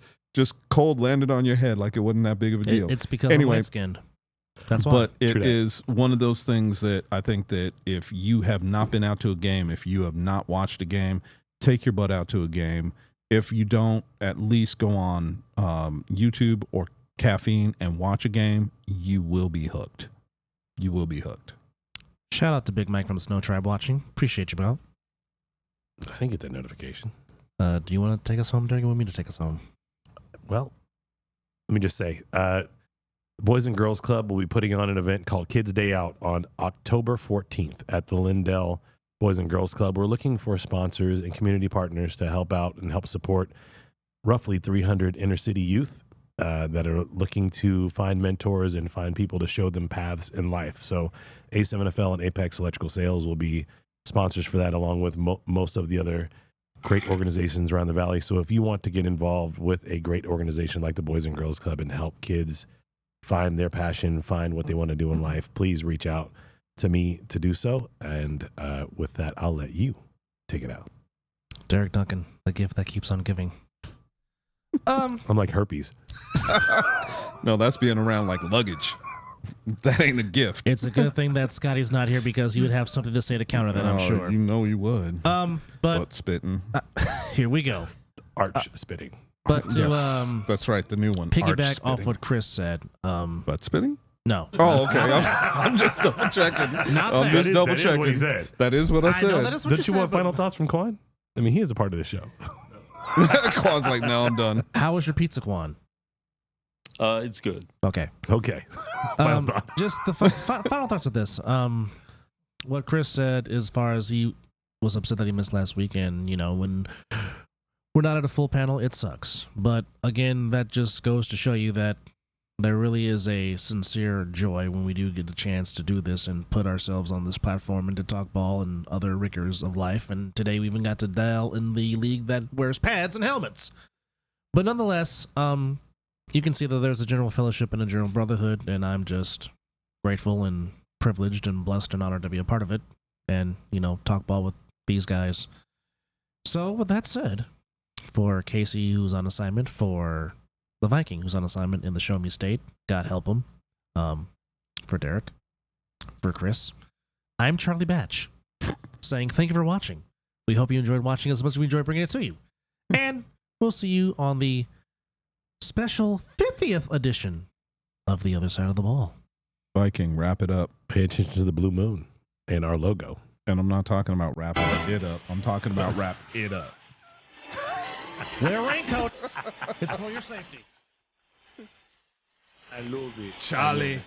cold landed on your head like it wasn't that big of a deal. It's because I'm light-skinned. That's why. But it is one of those things that I think that if you have not been out to a game, if you have not watched a game, take your butt out to a game. If you don't, at least go on YouTube or Caffeine and watch a game, you will be hooked. You will be hooked. Shout out to Big Mike from the Snow Tribe watching. Appreciate you, bro. I didn't get that notification. Do you want to take us home, Derek? You want me to take us home? Well, let me just say, Boys and Girls Club will be putting on an event called Kids Day Out on October 14th at the Lindell Boys and Girls Club. We're looking for sponsors and community partners to help out and help support roughly 300 inner city youth that are looking to find mentors and find people to show them paths in life. So A7FL and Apex Electrical Sales will be sponsors for that, along with most of the other great organizations around the valley. So if you want to get involved with a great organization like the Boys and Girls Club and help kids find their passion, find what they want to do in life, please reach out to me to do so. And with that, I'll let you take it out. Derek Duncan, the gift that keeps on giving. I'm like herpes. No, that's being around like luggage. That ain't a gift. It's a good thing that Scotty's not here because he would have something to say to counter that, I'm sure. You know you would. But Butt spitting. Here we go. Arch spitting. But to Yes, that's right, the new one. piggyback Arch off spitting. what Chris said, Butt spitting? no. Oh, okay. I'm just double checking. Not I'm that. just double That is checking. what he said. That is what I said. know that is what Don't you said, want but final thoughts from Quan? I mean, he is a part of the show. Quan's like, no, I'm done. How was your pizza, Quan? It's good. Okay. Okay. Final thought. Just the final thoughts of this. what Chris said as far as he was upset that he missed last week, and when we're not at a full panel, it sucks. But again, that just goes to show you that there really is a sincere joy when we do get the chance to do this and put ourselves on this platform and to talk ball and other rickers of life. And today we even got to dial in the league that wears pads and helmets. But nonetheless, you can see that there's a general fellowship and a general brotherhood, and I'm just grateful and privileged and blessed and honored to be a part of it and, talk ball with these guys. So with that said, for Casey, who's on assignment, for the Viking, who's on assignment in the Show Me State, God help him, for Derek, for Chris, I'm Charlie Batch, saying thank you for watching. We hope you enjoyed watching as much as we enjoyed bringing it to you. And we'll see you on the special 50th edition of The Other Side of the Ball. Viking, wrap it up. Pay attention to the blue moon and our logo. And I'm not talking about wrapping it up. I'm talking about wrap it up. Wear raincoats. It's for your safety. I love it. Charlie.